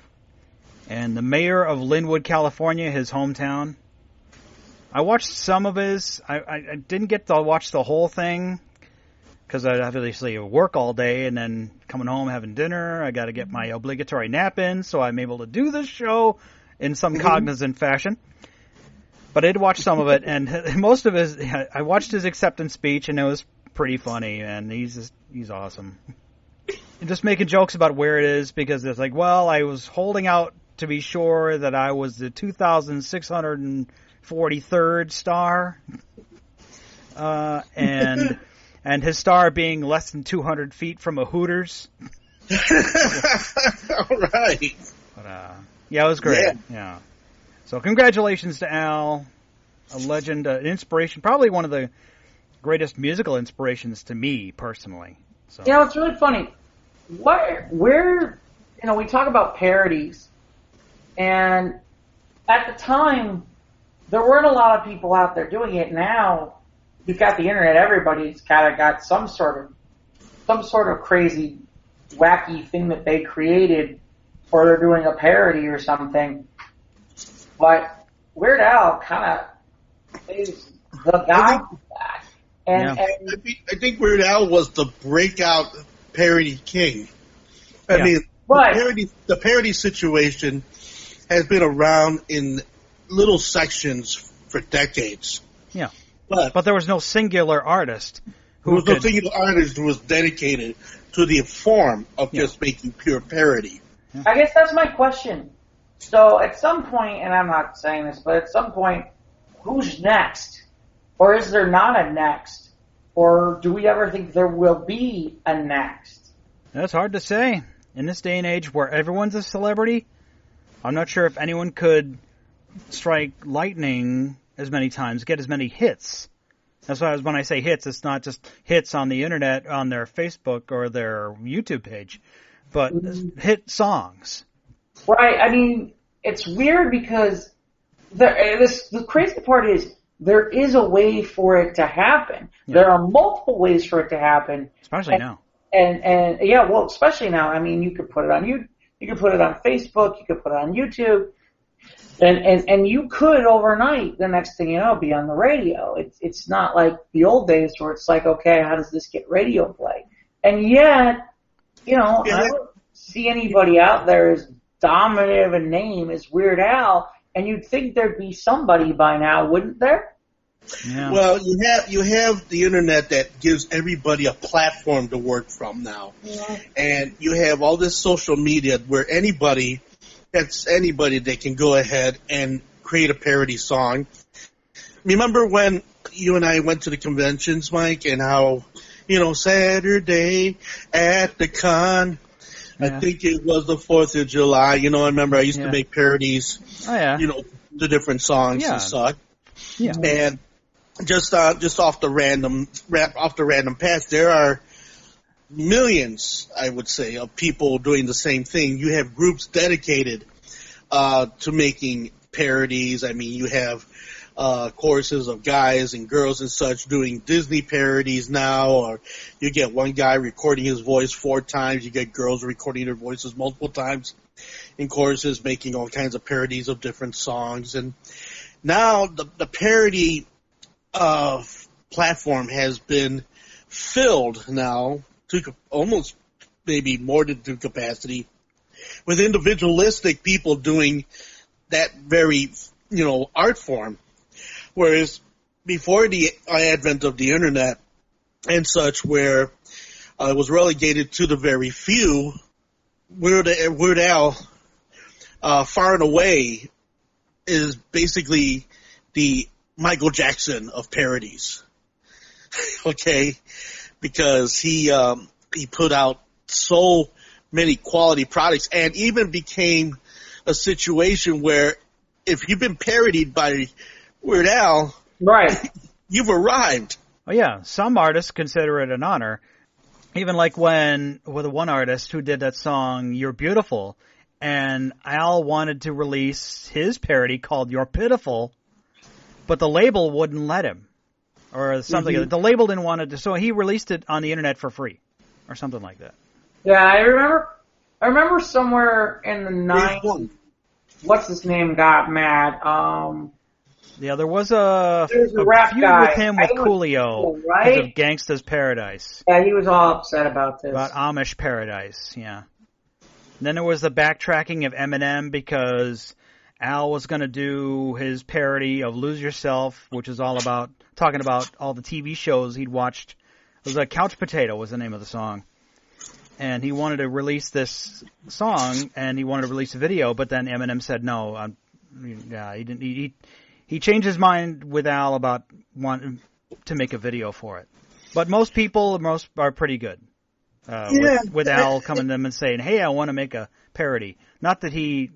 and the mayor of Linwood, California, his hometown. I watched some of his. I didn't get to watch the whole thing because I obviously work all day and then coming home having dinner. I got to get my obligatory nap in, so I'm able to do this show in some cognizant fashion. But I did watch some of it, and most of his, I watched his acceptance speech, and it was pretty funny, and he's awesome. And just making jokes about where it is, because it's like, well, I was holding out to be sure that I was the 2,643rd star, and his star being less than 200 feet from a Hooters. All right. But, yeah, it was great. Yeah. So congratulations to Al, a legend, an inspiration, probably one of the greatest musical inspirations to me personally. So. It's really funny. Where we talk about parodies, and at the time, there weren't a lot of people out there doing it. Now, you've got the internet. Everybody's kind of got some sort of crazy, wacky thing that they created, or they're doing a parody or something. But Weird Al kind of is the guy for that. And I think Weird Al was the breakout parody king. I mean, the parody situation has been around in little sections for decades. Yeah. But there was no singular artist who was dedicated to the form of just making pure parody. I guess that's my question. So at some point, and I'm not saying this, but at some point, who's next? Or is there not a next? Or do we ever think there will be a next? That's hard to say. In this day and age where everyone's a celebrity, I'm not sure if anyone could strike lightning as many times, get as many hits. That's why when I say hits, it's not just hits on the internet, on their Facebook or their YouTube page, but hit songs. Right. I mean, it's weird because the crazy part is there is a way for it to happen. Yeah. There are multiple ways for it to happen. Especially now. And especially now. I mean, you could put it on You could put it on Facebook. You could put it on YouTube. And you could overnight, the next thing you know, be on the radio. It's not like the old days where it's like, okay, how does this get radio play? And yet, I don't see anybody out there as dominant of a name as Weird Al, and you'd think there'd be somebody by now, wouldn't there? Yeah. Well, you have the internet that gives everybody a platform to work from now. Yeah. And you have all this social media where anybody that can go ahead and create a parody song. Remember when you and I went to the conventions, Mike, and how, Saturday at the con, I think it was the 4th of July, I remember I used to make parodies, the different songs and such. Yeah. And just off the random path, there are millions, I would say, of people doing the same thing. You have groups dedicated to making parodies. I mean, you have choruses of guys and girls and such doing Disney parodies now, or you get one guy recording his voice 4 times. You get girls recording their voices multiple times in choruses, making all kinds of parodies of different songs. And now the parody platform has been filled now to almost maybe more than to capacity with individualistic people doing that very, art form. Whereas before the advent of the internet and such, where it was relegated to the very few, Weird Al, far and away, is basically the Michael Jackson of parodies. Okay? Because he put out so many quality products, and even became a situation where if you've been parodied by Weird Al, right, you've arrived. Oh yeah, some artists consider it an honor. Even like with one artist who did that song "You're Beautiful," and Al wanted to release his parody called "You're Pitiful," but the label wouldn't let him. Or something. Mm-hmm. The label didn't want it to, so he released it on the internet for free, or something like that. Yeah, I remember somewhere in the 90s, what's his name got mad. There was a rap feud guy. with him with Coolio because of Gangsta's Paradise. Yeah, he was all upset about this. About Amish Paradise, yeah. And then there was the backtracking of Eminem because Al was going to do his parody of Lose Yourself, which is all about talking about all the TV shows he'd watched. It was Couch Potato was the name of the song. And he wanted to release this song, and he wanted to release a video, but then Eminem said no. He didn't. He changed his mind with Al about wanting to make a video for it. But most people are pretty good. With Al coming to them and saying, hey, I want to make a parody. Not that he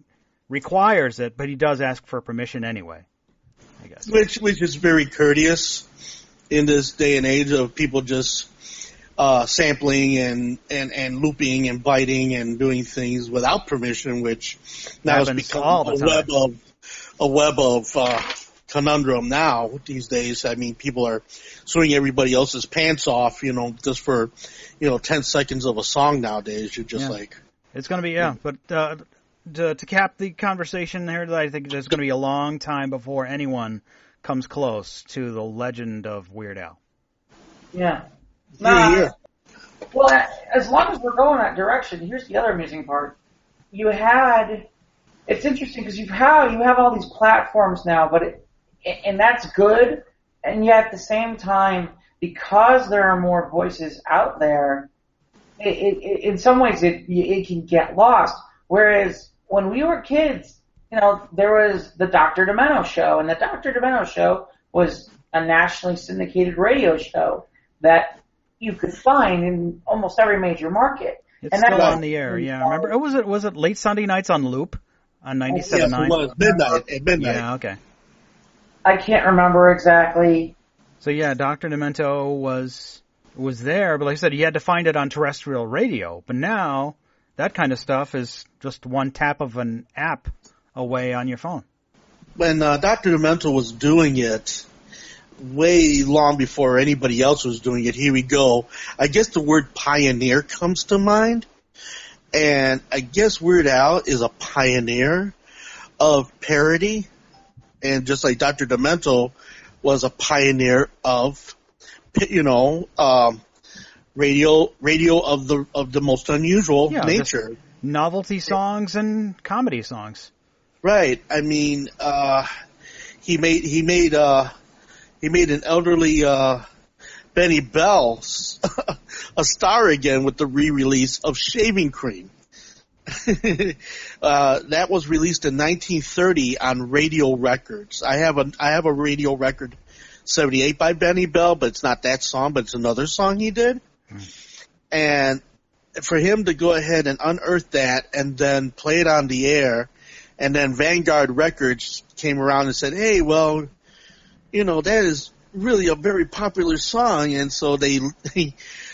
requires it, but he does ask for permission anyway, I guess. Which is very courteous in this day and age of people just sampling and looping and biting and doing things without permission, which now has become a web of conundrum now these days. I mean, people are suing everybody else's pants off, just for 10 seconds of a song nowadays. You're just like... It's going to be, but... To cap the conversation here, I think there's going to be a long time before anyone comes close to the legend of Weird Al. Yeah. Well, as long as we're going that direction, here's the other amusing part. It's interesting because you have all these platforms now, and that's good, and yet at the same time, because there are more voices out there, in some ways it can get lost. Whereas when we were kids, there was the Dr. Demento show, and the Dr. Demento show was a nationally syndicated radio show that you could find in almost every major market. It's still on the air, yeah. Remember, was it late Sunday nights on Loop on 97.9? Yes, it was midnight. Yeah, okay. I can't remember exactly. So yeah, Dr. Demento was there, but like I said, you had to find it on terrestrial radio. But now that kind of stuff is just one tap of an app away on your phone. When Dr. Demento was doing it, way long before anybody else was doing it, here we go. I guess the word pioneer comes to mind And I guess Weird Al is a pioneer of parody, and just like Dr. Demento was a pioneer of, radio of the most unusual nature. Novelty songs and comedy songs. Right. I mean, he made an elderly Benny Bell a star again with the re-release of Shaving Cream. That was released in 1930 on Radio Records. I have a Radio Record 78 by Benny Bell, but it's not that song, but it's another song he did. And for him to go ahead and unearth that and then play it on the air, and then Vanguard Records came around and said, hey, well, that is really a very popular song, and so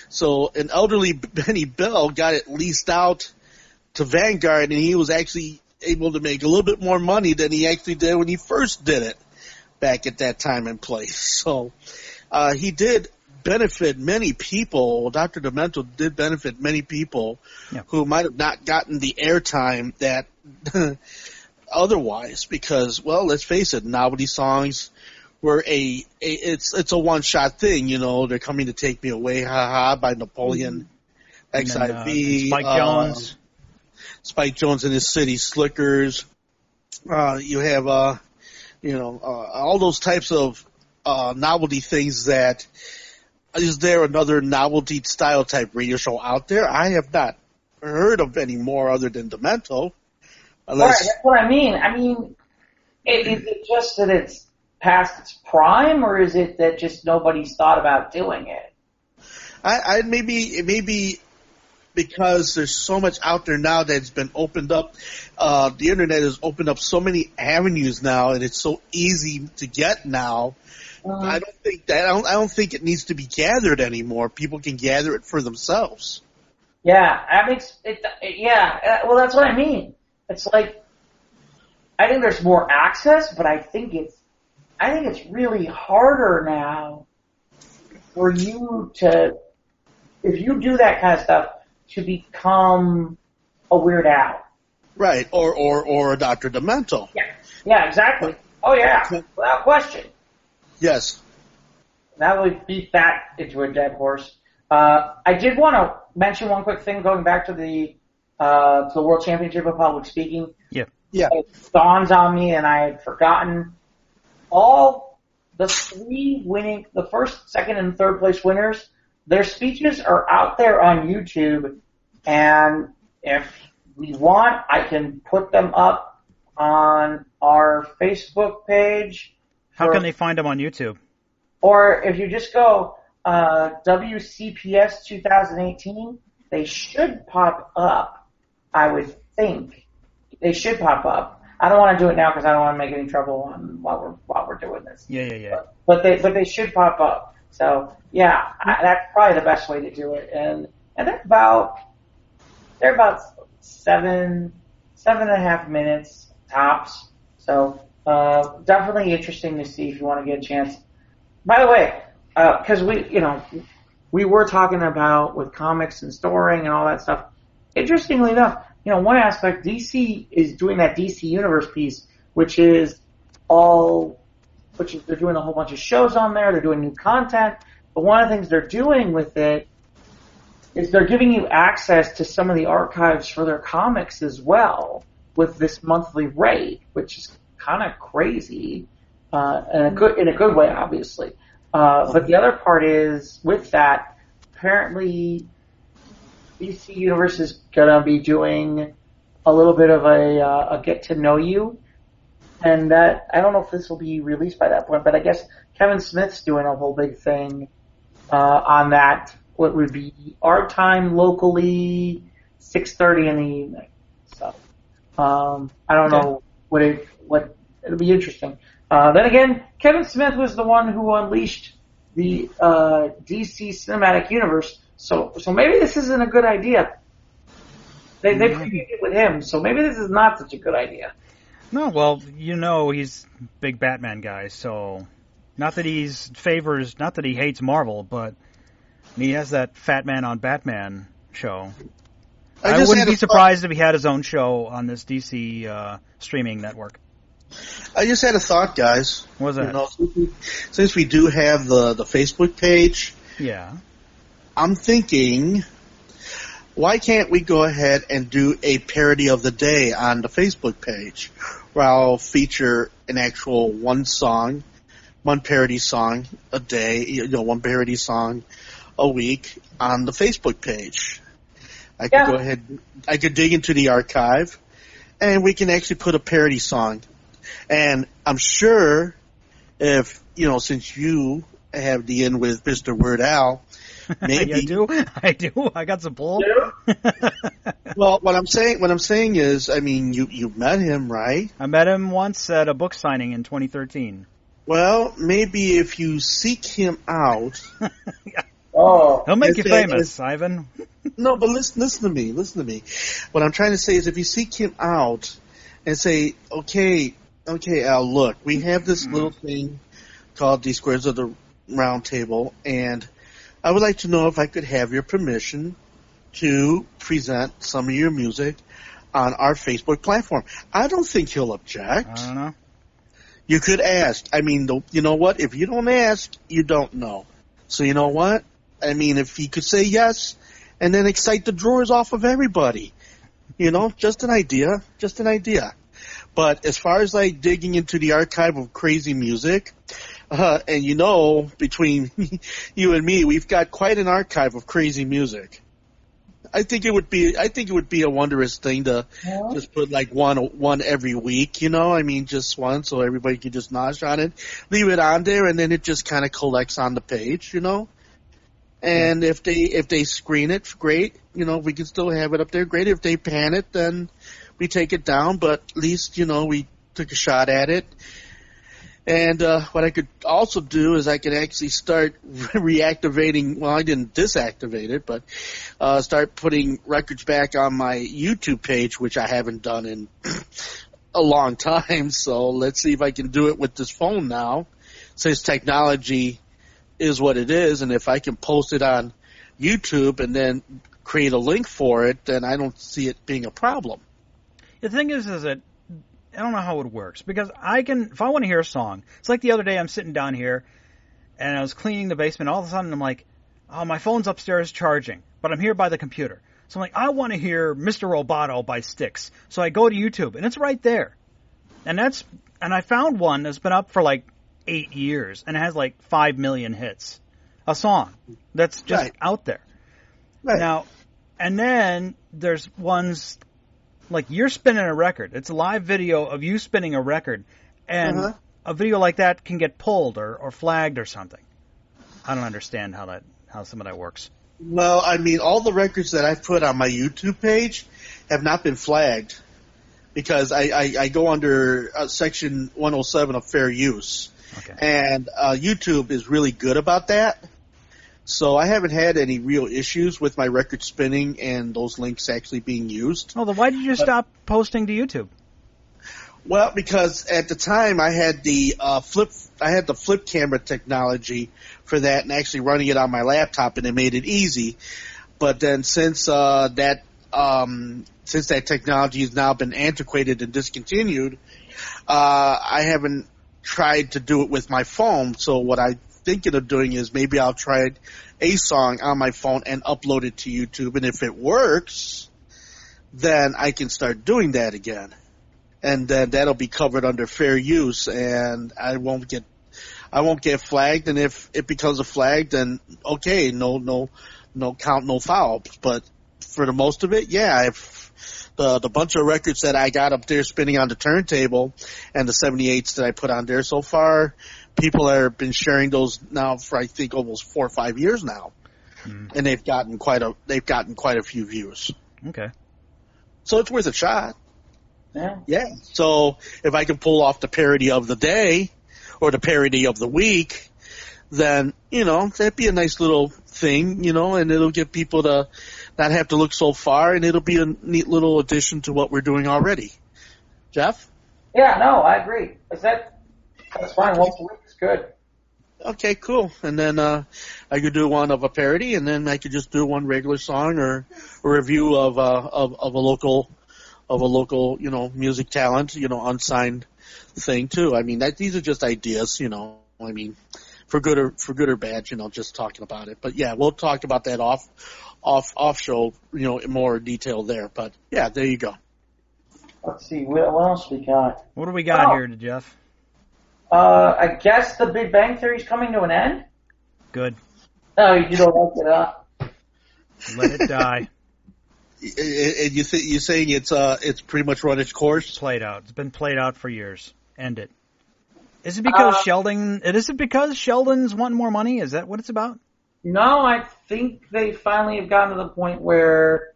so an elderly Benny Bell got it leased out to Vanguard, and he was actually able to make a little bit more money than he actually did when he first did it back at that time and place. So he did benefit many people. Dr. Demento did benefit many people who might have not gotten the airtime that otherwise, because, well, let's face it, novelty songs were it's a one-shot thing, They're Coming to Take Me Away, Ha Ha, by Napoleon XIV. Spike Jones and his City Slickers. You have, all those types of novelty things that, is there another novelty style type radio show out there? I have not heard of any more other than Demento. Right, that's what I mean. I mean, is it just that it's past its prime, or is it that just nobody's thought about doing it? It may be because there's so much out there now that's been opened up. The internet has opened up so many avenues now, and it's so easy to get now. I don't think it needs to be gathered anymore. People can gather it for themselves. Yeah, that makes it. Yeah, well, that's what I mean. It's like, I think there's more access, but I think it's really harder now for you to, if you do that kind of stuff, to become a Weird Al. Right, or a Dr. Demento. Yeah, exactly. Oh yeah, without question. Yes. That would beat that into a dead horse. I did want to mention one quick thing going back to the World Championship of Public Speaking. Yeah. It dawns on me, and I had forgotten all the three winning, the first, second, and third place winners. Their speeches are out there on YouTube, and if we want, I can put them up on our Facebook page. How can they find them on YouTube? Or if you just go WCPS 2018, they should pop up, I would think. They should pop up. I don't want to do it now because I don't want to make any trouble while we're doing this. Yeah. But they should pop up. So yeah, that's probably the best way to do it. And they're about 7.5 minutes tops. So definitely interesting to see if you want to get a chance. By the way, because we were talking about with comics and storing and all that stuff. Interestingly enough, one aspect, DC is doing that DC Universe piece, which is they're doing a whole bunch of shows on there, they're doing new content, but one of the things they're doing with it is they're giving you access to some of the archives for their comics as well with this monthly rate, which is kind of crazy, in a good way, obviously. But the other part is, with that, apparently DC Universe is going to be doing a little bit of a get to know you, and that, I don't know if this will be released by that point, but I guess Kevin Smith's doing a whole big thing on that. What would be our time locally, 6:30 in the evening. So I don't know what it'll be interesting. Then again, Kevin Smith was the one who unleashed the DC Cinematic Universe. So maybe this isn't a good idea. They previewed it with him, so maybe this is not such a good idea. No, well, he's a big Batman guy, so not that he hates Marvel, but he has that Fat Man on Batman show. I wouldn't be surprised if he had his own show on this DC streaming network. I just had a thought, guys. What was that? You know, since we do have the Facebook page, yeah, I'm thinking, why can't we go ahead and do a parody of the day on the Facebook page, where I'll feature an actual one parody song a day, one parody song a week on the Facebook page. I could go ahead, I could dig into the archive, and we can actually put a parody song. And I'm sure if, since you have the in with Mr. Weird Al, maybe I do. I got some pull. Well, what I'm saying is, I mean, you met him, right? I met him once at a book signing in 2013. Well, maybe if you seek him out, he'll make you famous, Ivan. No, but listen to me. What I'm trying to say is, if you seek him out and say, okay, Al, look, we have this little thing called the Squares of the Round Table, and I would like to know if I could have your permission to present some of your music on our Facebook platform. I don't think he'll object. I don't know. You could ask. I mean, you know what? If you don't ask, you don't know. So you know what? I mean, if he could say yes and then excite the drawers off of everybody, just an idea. But as far as like digging into the archive of crazy music, and between you and me, we've got quite an archive of crazy music. I think it would be a wondrous thing to just put like one every week, I mean, just one, so everybody can just nosh on it, leave it on there, and then it just kind of collects on the page, And if they screen it, great, we can still have it up there. Great. If they pan it, then we take it down, but at least, we took a shot at it. And what I could also do is I could actually start reactivating, well, I didn't disactivate it, but start putting records back on my YouTube page, which I haven't done in a long time. So let's see if I can do it with this phone now, since technology is what it is. And if I can post it on YouTube and then create a link for it, then I don't see it being a problem. The thing is that I don't know how it works, because if I want to hear a song, it's like the other day I'm sitting down here and I was cleaning the basement. All of a sudden I'm like, oh, my phone's upstairs charging, but I'm here by the computer. So I'm like, I want to hear Mr. Roboto by Styx. So I go to YouTube and it's right there. And I found one that's been up for like 8 years and it has like 5 million hits. A song that's just out there. Right. Now, and then there's ones like you're spinning a record. It's a live video of you spinning a record, and a video like that can get pulled or flagged or something. I don't understand how some of that works. Well, I mean, all the records that I've put on my YouTube page have not been flagged because I go under Section 107 of fair use. Okay. And YouTube is really good about that. So I haven't had any real issues with my record spinning and those links actually being used. Oh, then why did you stop posting to YouTube? Well, because at the time I had the flip camera technology for that, and actually running it on my laptop, and it made it easy. But then since that technology has now been antiquated and discontinued, I haven't tried to do it with my phone. So what I'm thinking of doing is maybe I'll try a song on my phone and upload it to YouTube, and if it works, then I can start doing that again. And then that'll be covered under fair use, and I won't get flagged. And if it becomes a flag, then okay, no count, no foul. But for the most of it, the bunch of records that I got up there spinning on the turntable and the 78s that I put on there so far, people have been sharing those now for I think almost 4 or 5 years now, and they've gotten quite a few views. Okay, so it's worth a shot. Yeah. So if I can pull off the parody of the day or the parody of the week, then, that'd be a nice little thing, and it'll get people to not have to look so far, and it'll be a neat little addition to what we're doing already. Jeff? Yeah, no, I agree. That's fine. Once a week is good. Okay, cool. And then I could do one of a parody, and then I could just do one regular song or a review of a local music talent, unsigned thing too. I mean, these are just ideas, I mean, for good or bad, just talking about it. But yeah, we'll talk about that off show, in more detail there. But yeah, there you go. Let's see, what else we got? What do we got here, Jeff? I guess the Big Bang Theory is coming to an end? Good. No, you don't like it, huh? Let it die. And you're saying it's pretty much run its course? Played out. It's been played out for years. End it. Is it because Sheldon's wanting more money? Is that what it's about? No, I think they finally have gotten to the point where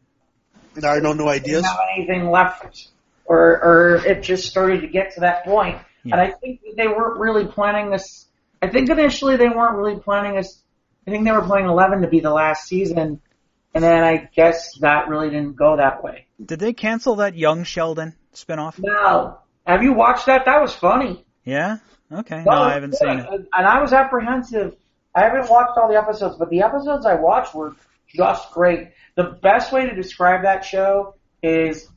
there are no new ideas. They don't have anything left, or it just started to get to that point. Yeah. And I think they weren't really planning this. I think initially they weren't really planning this. I think they were planning 11 to be the last season, and then I guess that really didn't go that way. Did they cancel that Young Sheldon spinoff? No. Have you watched that? That was funny. Yeah? Okay. No, I haven't seen it. And I was apprehensive. I haven't watched all the episodes, but the episodes I watched were just great. The best way to describe that show is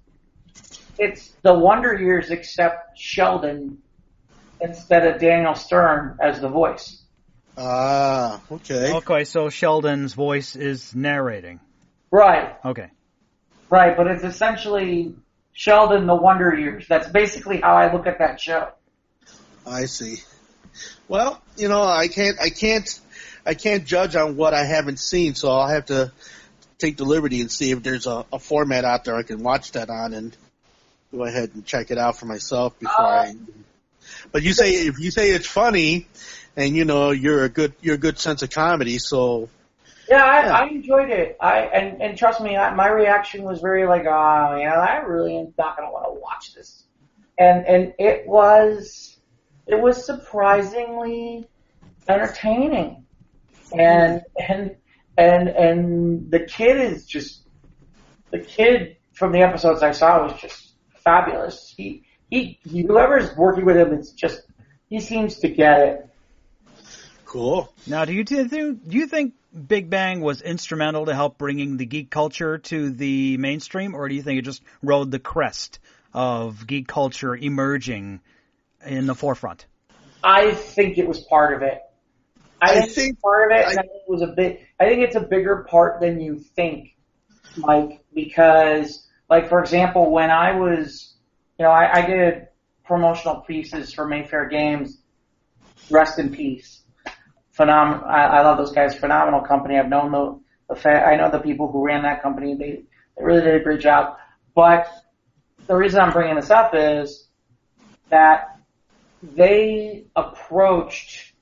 it's the Wonder Years except Sheldon instead of Daniel Stern as the voice. Ah, okay. Okay, so Sheldon's voice is narrating. Right. Okay. Right, but it's essentially Sheldon the Wonder Years. That's basically how I look at that show. I see. Well, I can't judge on what I haven't seen, so I'll have to take the liberty and see if there's a format out there I can watch that on and go ahead and check it out for myself before But if you say it's funny, and you're a good sense of comedy, so. Yeah, I enjoyed it. And trust me, my reaction was very like, I really am not gonna want to watch this. And it was surprisingly entertaining, and the kid from the episodes I saw was just fabulous. He whoever's working with him, he seems to get it. Cool. Now, do you think Big Bang was instrumental to help bringing the geek culture to the mainstream, or do you think it just rode the crest of geek culture emerging in the forefront? I think it was part of it. I think part of it, and I think it was I think it's a bigger part than you think, Mike, because, like, for example, when I was, I did promotional pieces for Mayfair Games. Rest in peace. Phenomenal. I love those guys. Phenomenal company. I've known I know the people who ran that company. They really did a great job. But the reason I'm bringing this up is that they approached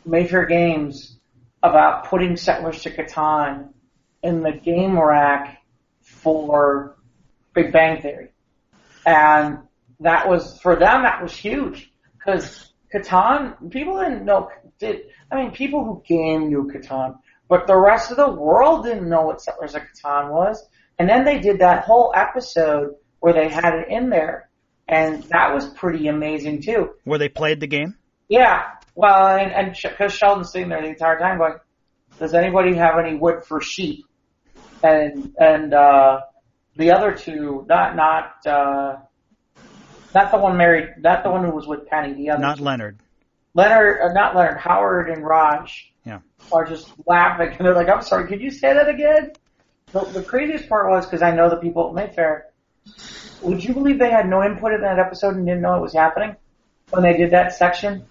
Mayfair Games about putting Settlers to Catan in the game rack for Big Bang Theory. And that was, for them, that was huge. Because Catan, people didn't know, people who game knew Catan, but the rest of the world didn't know what Settlers of Catan was. And then they did that whole episode where they had it in there. And that was pretty amazing, too. Where they played the game? Yeah. Well, and because Sheldon's sitting there the entire time going, does anybody have any wood for sheep? And the other two, not the one married, not the one who was with Penny, the other Not two. Leonard. Not Leonard, Howard and Raj are just laughing, and they're like, I'm sorry, could you say that again? The craziest part was, because I know the people at Mayfair, would you believe they had no input in that episode and didn't know it was happening when they did that section?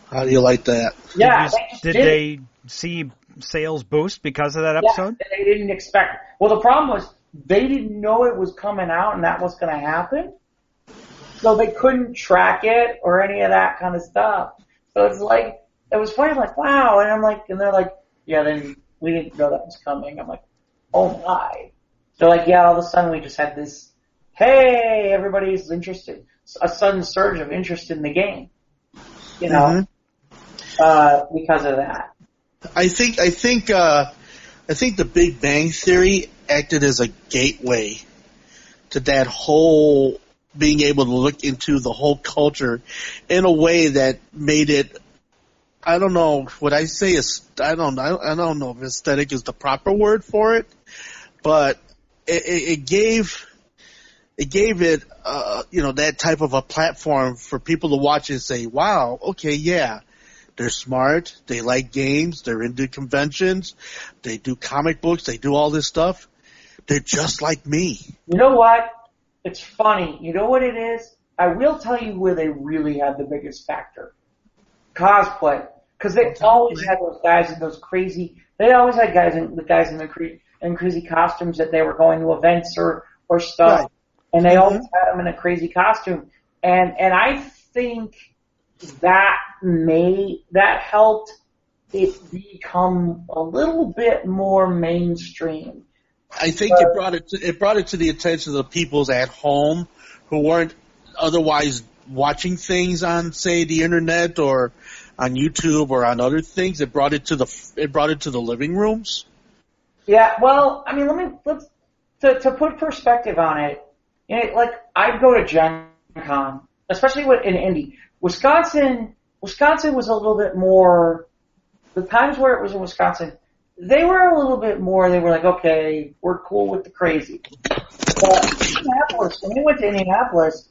How do you like that? Yeah. Did they see sales boost because of that episode? Yeah, they didn't expect. Well, the problem was they didn't know it was coming out and that was going to happen. So they couldn't track it or any of that kind of stuff. So it's like, it was funny. I'm like, wow. And I'm like, and they're like, yeah, then we didn't know that was coming. I'm like, oh my. So like, yeah, all of a sudden we just had this, hey, everybody's interested. A sudden surge of interest in the game. Because of that. I think the Big Bang Theory acted as a gateway to that whole being able to look into the whole culture in a way that made it I don't know. What I say is, I don't know if aesthetic is the proper word for it, but it gave it, that type of a platform for people to watch and say, wow, okay, yeah, they're smart, they like games, they're into conventions, they do comic books, they do all this stuff. They're just like me. You know what? It's funny. You know what it is? I will tell you where they really had the biggest factor. Cosplay. Because they always had those guys in those crazy, they always had guys in in crazy costumes that they were going to events or stuff. Right. And they always had them in a crazy costume. And I think that helped it become a little bit more mainstream. I think it brought it to the attention of the peoples at home who weren't otherwise watching things on, say, the internet or on YouTube or on other things. It brought it to the living rooms. Yeah, well, I mean, to put perspective on it. Like I'd go to Gen Con, especially in Indy. Wisconsin was a little bit more. The times where it was in Wisconsin, they were a little bit more. They were like, okay, we're cool with the crazy. But Indianapolis, when they went to Indianapolis,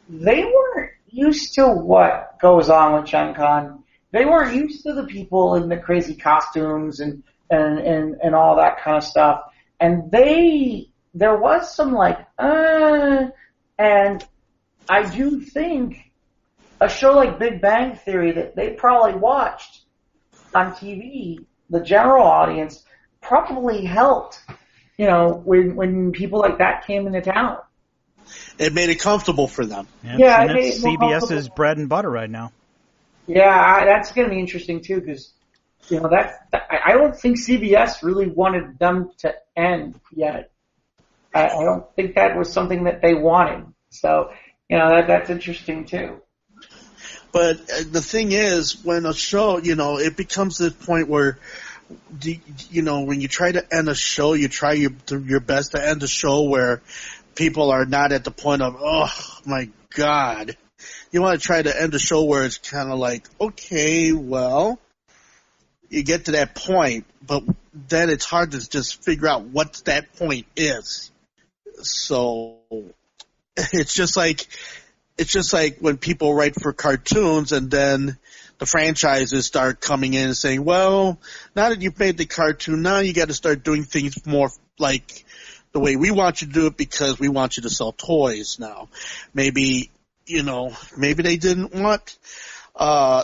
they weren't used to what goes on with Gen Con. They weren't used to the people in the crazy costumes and all that kind of stuff. And there was some and I do think a show like Big Bang Theory that they probably watched on TV, the general audience, probably helped, when people like that came into town. It made it comfortable for them. Yeah, and it's CBS's bread and butter right now. Yeah, that's going to be interesting too, because I don't think CBS really wanted them to end yet. I don't think that was something that they wanted. So, that's interesting too. But the thing is, when a show, it becomes this point where, when you try to end a show, you try your best to end a show where people are not at the point of, oh, my God. You want to try to end a show where it's kind of like, okay, well, you get to that point, but then it's hard to just figure out what that point is. So it's just like when people write for cartoons and then the franchises start coming in and saying, well, now that you've made the cartoon, now you got to start doing things more like the way we want you to do it because we want you to sell toys now. Maybe they didn't want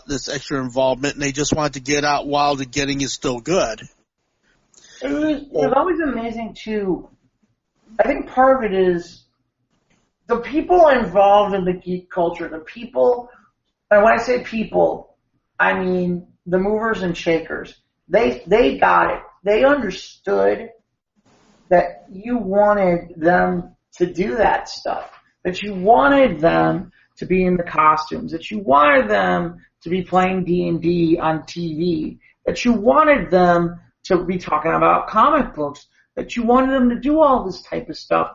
this extra involvement and they just wanted to get out while the getting is still good. It was always amazing too. I think part of it is the people involved in the geek culture, the people, and when I say people, I mean the movers and shakers. They got it. They understood that you wanted them to do that stuff, that you wanted them to be in the costumes, that you wanted them to be playing D&D on TV, that you wanted them to be talking about comic books, that you wanted them to do all this type of stuff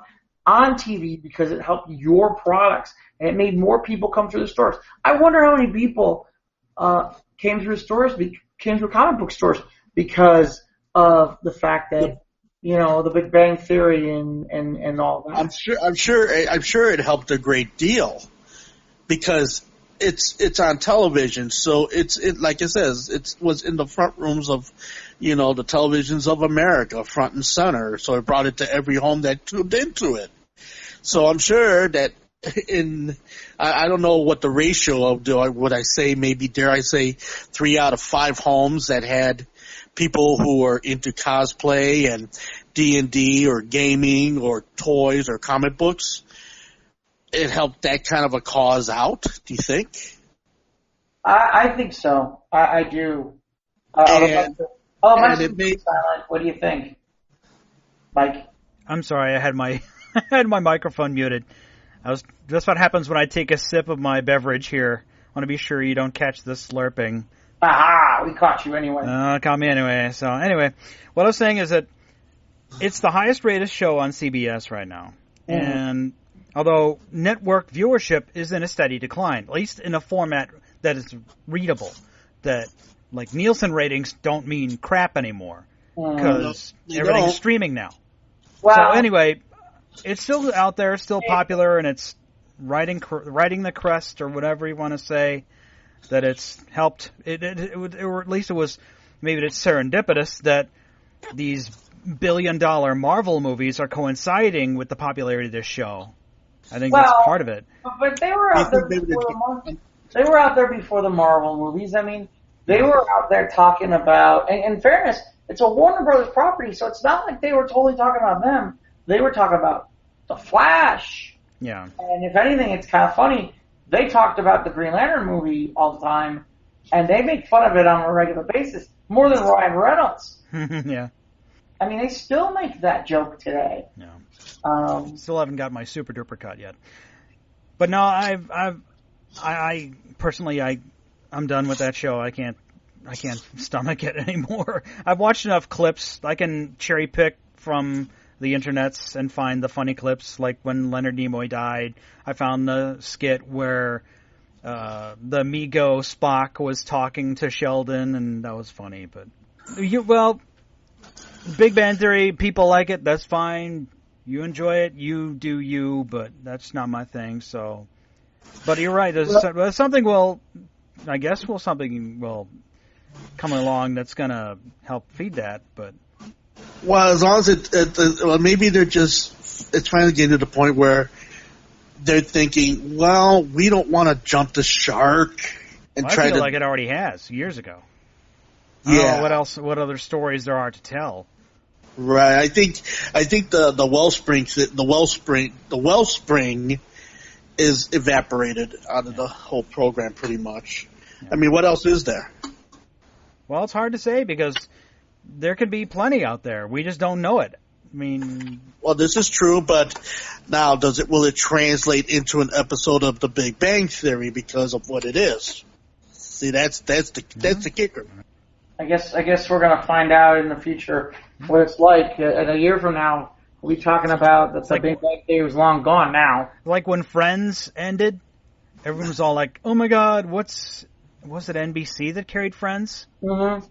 on TV because it helped your products and it made more people come through the stores. I wonder how many people came through comic book stores because of the fact that the Big Bang Theory and all that. I'm sure it helped a great deal because it's on television, so it like it says, it was in the front rooms of the televisions of America, front and center. So it brought it to every home that tuned into it. So I'm sure that I don't know what the ratio of would I say, maybe dare I say 3 out of 5 homes that had people who are into cosplay and D&D or gaming or toys or comic books. It helped that kind of a cause out, do you think? I think so. I do. And it made silent. What do you think, Mike? I'm sorry, I had my microphone muted. That's what happens when I take a sip of my beverage here. I want to be sure you don't catch the slurping. Aha! We caught you anyway. Caught me anyway. So anyway, what I was saying is that it's the highest rated show on CBS right now, and although network viewership is in a steady decline, at least in a format that is readable. that, like, Nielsen ratings don't mean crap anymore because They everything's don't. streaming now. Well, So anyway, it's still out there, still popular, and it's riding the crest or whatever you want to say. That it's helped, or at least it was, maybe it's serendipitous that these billion-dollar Marvel movies are coinciding with the popularity of this show. I think that's part of it. But they were out there before the Marvel movies. I mean, they were out there talking about, and in fairness, it's a Warner Brothers property, so it's not like they were totally talking about them. They were talking about The Flash. Yeah. And if anything, it's kind of funny. They talked about the Green Lantern movie all the time, and they make fun of it on a regular basis, more than Ryan Reynolds. Yeah. I mean, they still make that joke today. Yeah. Still haven't got my super duper cut yet. But no, I personally, I'm done with that show. I can't stomach it anymore. I've watched enough clips. I can cherry pick from the internets and find the funny clips, like when Leonard Nimoy died. I found the skit where the Mego Spock was talking to Sheldon, and that was funny. But Big Bang Theory, people like it. That's fine. You enjoy it. You do you, but that's not my thing. So, but you're right. Something will come along that's gonna help feed that, but. Well, as long as maybe it's finally getting to the point where they're thinking, well, we don't want to jump the shark and I feel like it already has years ago. I don't know what other stories there are to tell. Right. I think the wellspring is evaporated out of the whole program pretty much. Yeah. I mean, what else is there? Well, it's hard to say because there could be plenty out there. We just don't know it. I mean, well, this is true, but now will it translate into an episode of The Big Bang Theory because of what it is? See, that's the kicker. I guess we're gonna find out in the future what it's like. In a year from now, we'll be talking about that the Big Bang Theory was long gone now. Like when Friends ended, everyone was all like, "Oh my God, was it NBC that carried Friends?" Mm-hmm.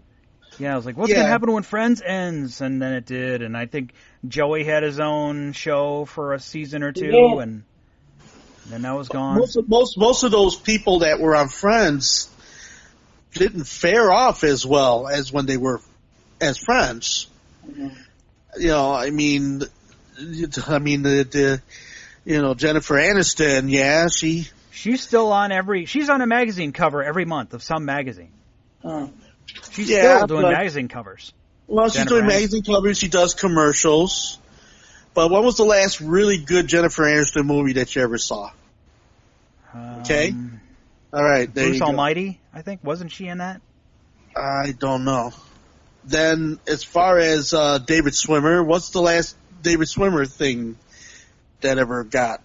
Yeah, I was like, what's going to happen when Friends ends? And then it did, and I think Joey had his own show for a season or two, and then that was gone. Most of those people that were on Friends didn't fare off as well as when they were as friends. Mm-hmm. Jennifer Aniston, she's still on she's on a magazine cover every month of some magazine. Oh. She's still doing magazine covers. Well, she's doing magazine covers. She does commercials. But when was the last really good Jennifer Aniston movie that you ever saw? Okay. All right. There Bruce you go. Almighty, I think. Wasn't she in that? I don't know. Then, as far as David Schwimmer, what's the last David Schwimmer thing that ever got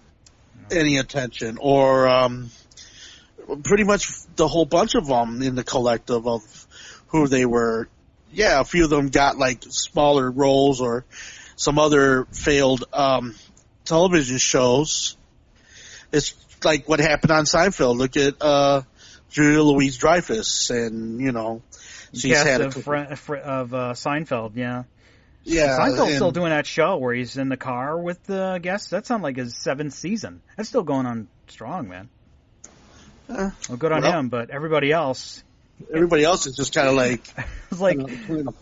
any attention? Or pretty much the whole bunch of them in the collective of who they were. Yeah, a few of them got like smaller roles or some other failed television shows. It's like what happened on Seinfeld. Look at Julia Louis-Dreyfus, and she's had of Seinfeld. Yeah. Yeah, Seinfeld's still doing that show where he's in the car with the guests. That's on like his 7th season. That's still going on strong, man. Well, good on him, but everybody else is just kind of like,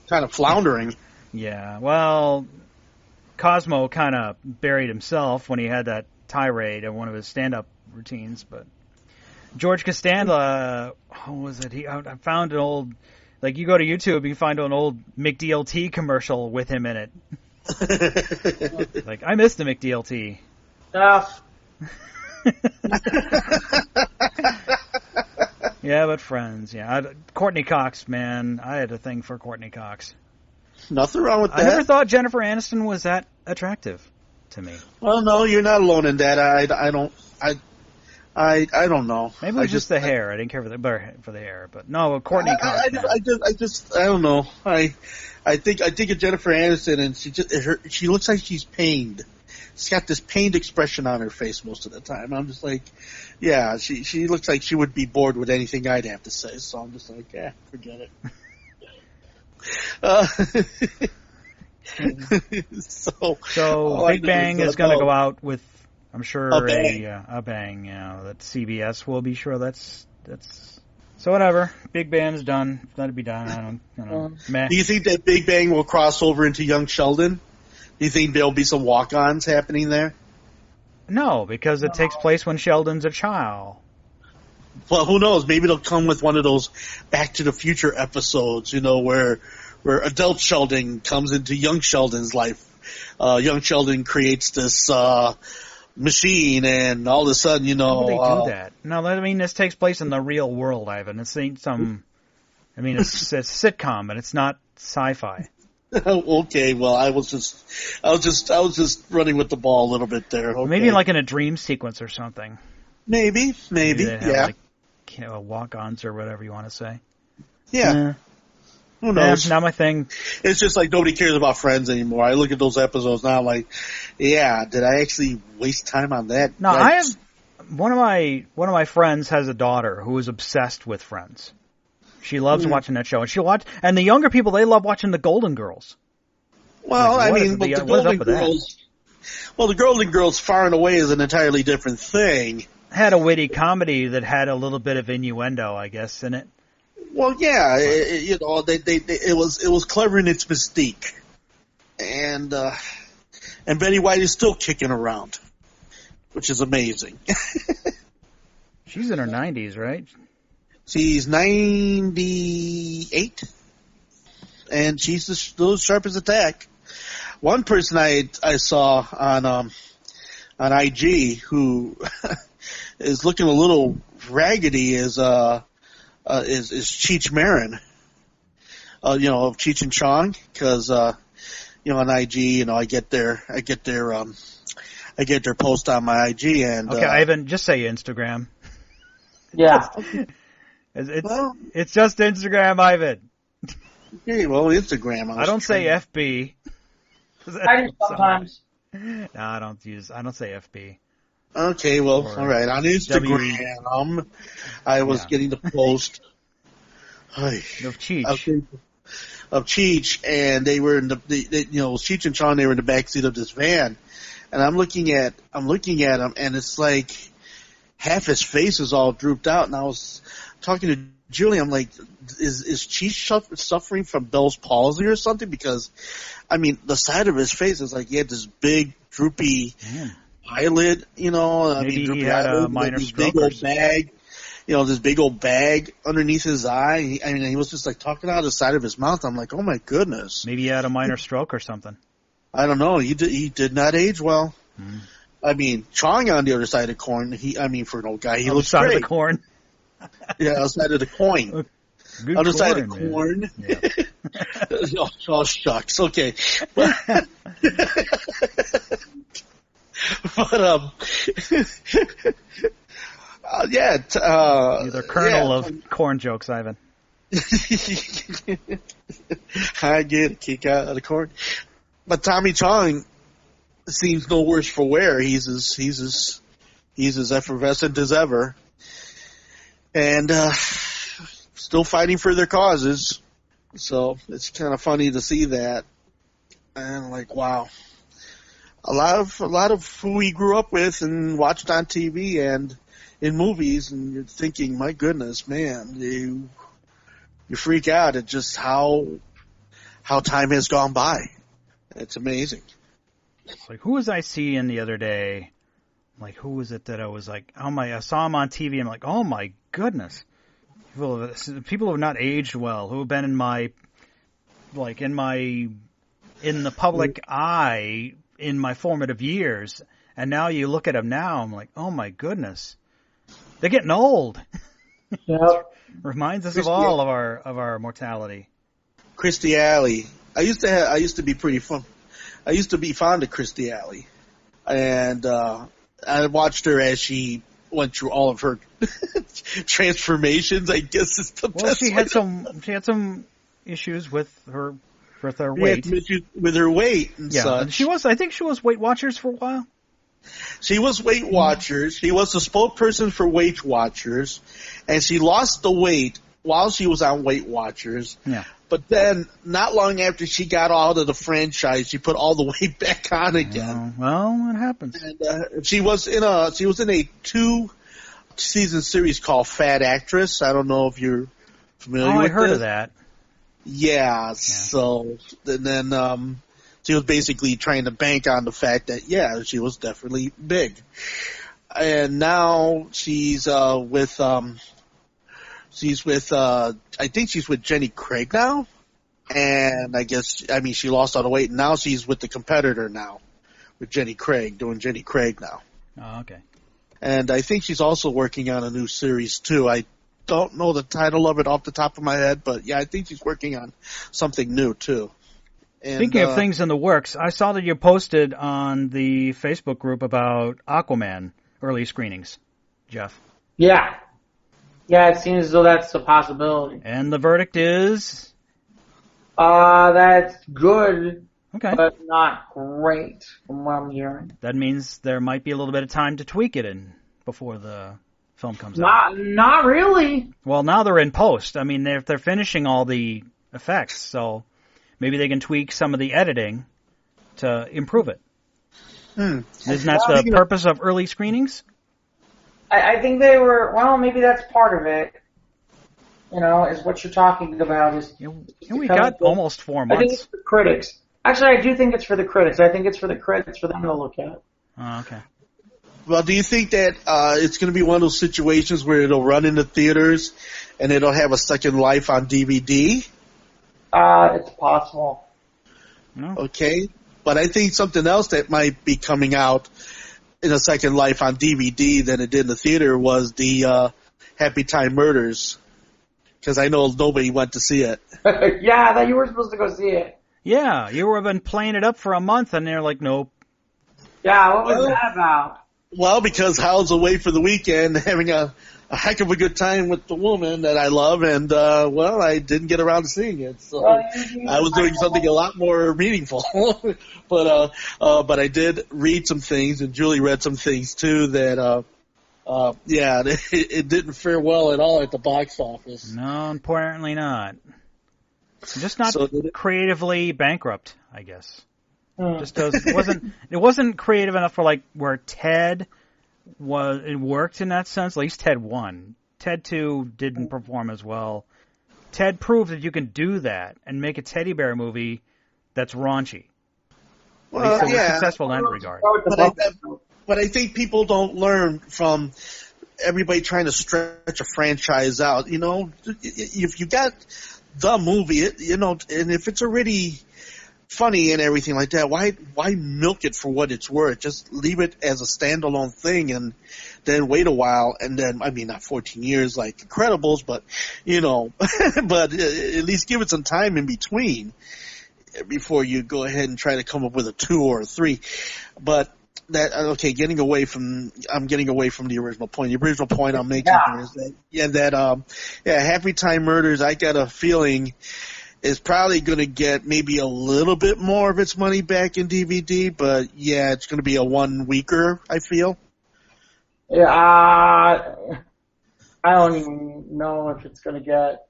kind of floundering. Yeah, well, Cosmo kind of buried himself when he had that tirade in one of his stand-up routines. But George Costanza, what was it? I found an old, like you go to YouTube, you find an old McDLT commercial with him in it. Like, I miss the McDLT. Yeah, but Friends. Yeah, Courtney Cox, man, I had a thing for Courtney Cox. Nothing wrong with that. I never thought Jennifer Aniston was that attractive to me. Well, no, you're not alone in that. I don't know. Maybe it was just the hair. I didn't care for the hair, but no, Courtney Cox. I don't know. I think of Jennifer Aniston, and she looks like she's pained. she's got this pained expression on her face most of the time. I'm just like, yeah, she looks like she would be bored with anything I'd have to say. So I'm just like, yeah, forget it. So Big Bang is going to go out with, I'm sure, a bang. That CBS will be sure that's. So whatever, Big Bang's done. Let it be done. I don't know. Meh. Do you think that Big Bang will cross over into Young Sheldon? Do you think there'll be some walk-ons happening there? No, because it takes place when Sheldon's a child. Well, who knows? Maybe it'll come with one of those Back to the Future episodes, where adult Sheldon comes into young Sheldon's life. Young Sheldon creates this machine, and all of a sudden, How do they do that? No, I mean, this takes place in the real world, Ivan. It's some. I mean, it's a sitcom, but it's not sci-fi. Okay, well, I was just running with the ball a little bit there. Okay. Maybe like in a dream sequence or something. Maybe, yeah. Like, walk-ons or whatever you want to say. Yeah. Who knows? Not my thing. It's just like nobody cares about Friends anymore. I look at those episodes now, I'm like, yeah, did I actually waste time on that? No, I have one of my friends has a daughter who is obsessed with Friends. She loves watching that show, and the younger people, they love watching the Golden Girls. Well, the Golden Girls. Well, the Golden Girls far and away is an entirely different thing. Had a witty comedy that had a little bit of innuendo, I guess, in it. Well, yeah, it was clever in its mystique, and Betty White is still kicking around, which is amazing. She's in her 90s, right? She's 98, and she's still sharp as a tack. One person I saw on IG who is looking a little raggedy is Cheech Marin, of Cheech and Chong, because on IG, I get their post on my IG, and okay, Ivan, just say Instagram. Yeah, it's just Instagram, Ivan. Okay, well, Instagram. I don't say FB. I do sometimes. No, I don't say FB. Okay, well, all right. On Instagram, I was getting the post of Cheech. Of Cheech, and they were in Cheech and Chong. They were in the backseat of this van, and I'm looking at him, and it's like half his face is all drooped out. And I was talking to Julie. I'm like, is Cheech suffering from Bell's palsy or something? Because, I mean, the side of his face is like he had this big droopy eyelid, Maybe he had a minor stroke. Big old bag, this big old bag underneath his eye. He was just like talking out of the side of his mouth. I'm like, oh my goodness. Maybe he had a minor stroke or something. I don't know. He did not age well. I mean, Chong on the other side of the coin. For an old guy, he looks great. Other side of the corn. Yeah, other side of the coin. Good other corn, side of the corn. Yeah. Oh, shucks. Okay. But you're the kernel of corn jokes, Ivan. I get a kick out of the corn. But Tommy Chong seems no worse for wear. He's as effervescent as ever, and still fighting for their causes. So it's kind of funny to see that, and like, wow. A lot of who we grew up with and watched on TV and in movies, and you're thinking, my goodness, man, you freak out at just how time has gone by. It's amazing. It's like, who was I seeing the other day? Like, who was it that I was like, I saw him on TV. I'm like, oh my goodness, people who have not aged well, who have been in the public eye in my formative years, and now you look at them now, I'm like, oh my goodness, they're getting old. Yep. Reminds us of all of our mortality. Christy Alley. I used to be pretty fun. I used to be fond of Christy Alley, and I watched her as she went through all of her transformations. I guess is the best. Well, she had some issues with her with her weight. With her weight and such. And I think she was Weight Watchers for a while. She was Weight Watchers. She was the spokesperson for Weight Watchers, and she lost the weight while she was on Weight Watchers. Yeah. But then, not long after she got out of the franchise, she put all the weight back on again. Well, it happens. And she was in a 2-season series called Fat Actress. I don't know if you're familiar with I heard this. of that. Yeah. So and then she was basically trying to bank on the fact that she was definitely big. And now she's with I think she's with Jenny Craig now. And she lost all the weight, and now she's with the competitor now, with Jenny Craig, doing Jenny Craig now. Oh, okay. And I think she's also working on a new series too. I don't know the title of it off the top of my head, but I think she's working on something new too. And, speaking of things in the works, I saw that you posted on the Facebook group about Aquaman early screenings, Jeff. Yeah. Yeah, it seems as though that's a possibility. And the verdict is? That's good, okay, but not great from what I'm hearing. That means there might be a little bit of time to tweak it before the film comes out. Not really. Well, now they're in post. I mean, they're finishing all the effects, so maybe they can tweak some of the editing to improve it. Isn't that the purpose of early screenings? I think they were, maybe that's part of it, is what you're talking about. We got almost 4 months. I think it's for critics. Actually, I do think it's for the critics. I think it's for the critics for them to look at. Oh, okay. Well, do you think that it's going to be one of those situations where it'll run in the theaters and it'll have a second life on DVD? It's possible. No. Okay. But I think something else that might be coming out in a second life on DVD than it did in the theater was the Happy Time Murders. Because I know nobody went to see it. Yeah, I thought you were supposed to go see it. Yeah, you have been playing it up for a month, and they're like, nope. Yeah, what was that about? Well, because Hal's away for the weekend having a heck of a good time with the woman that I love, and, I didn't get around to seeing it. So I was doing something a lot more meaningful. But I did read some things, and Julie read some things, too, that, it didn't fare well at all at the box office. No, apparently not. Just not creatively bankrupt, I guess. Just it wasn't creative enough for where Ted was. It worked in that sense. At least Ted 1. Ted 2 didn't perform as well. Ted proved that you can do that and make a teddy bear movie that's raunchy. Well, it was successful in that regard. But I think people don't learn from everybody trying to stretch a franchise out. If you got the movie, and if it's already funny and everything like that, why milk it for what it's worth? Just leave it as a standalone thing and then wait a while, and then, not 14 years like Incredibles, but, but at least give it some time in between before you go ahead and try to come up with a 2 or a 3. But I'm getting away from the original point. The original point I'm making here is that, Happy Time Murders, I got a feeling is probably going to get maybe a little bit more of its money back in DVD, but it's going to be a 1 weeker, I feel. Yeah, I don't even know if it's going to get.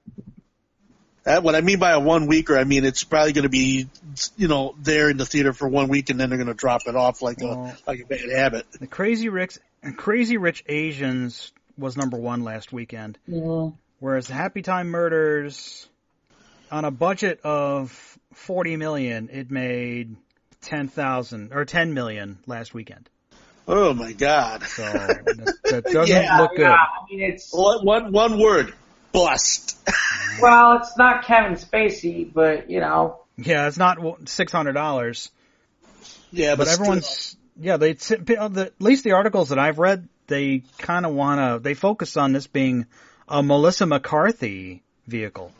What I mean by a 1 weeker, it's probably going to be, there in the theater for 1 week, and then they're going to drop it off like a bad habit. The Crazy Rich Asians was number 1 last weekend, whereas the Happy Time Murders, on a budget of $40 million, it made $10 million last weekend. Oh my God! So that doesn't look good. It's one word: bust. Well, it's not Kevin Spacey, but Yeah, it's not $600. Yeah, but everyone's at least the articles that I've read, they kind of they focus on this being a Melissa McCarthy vehicle.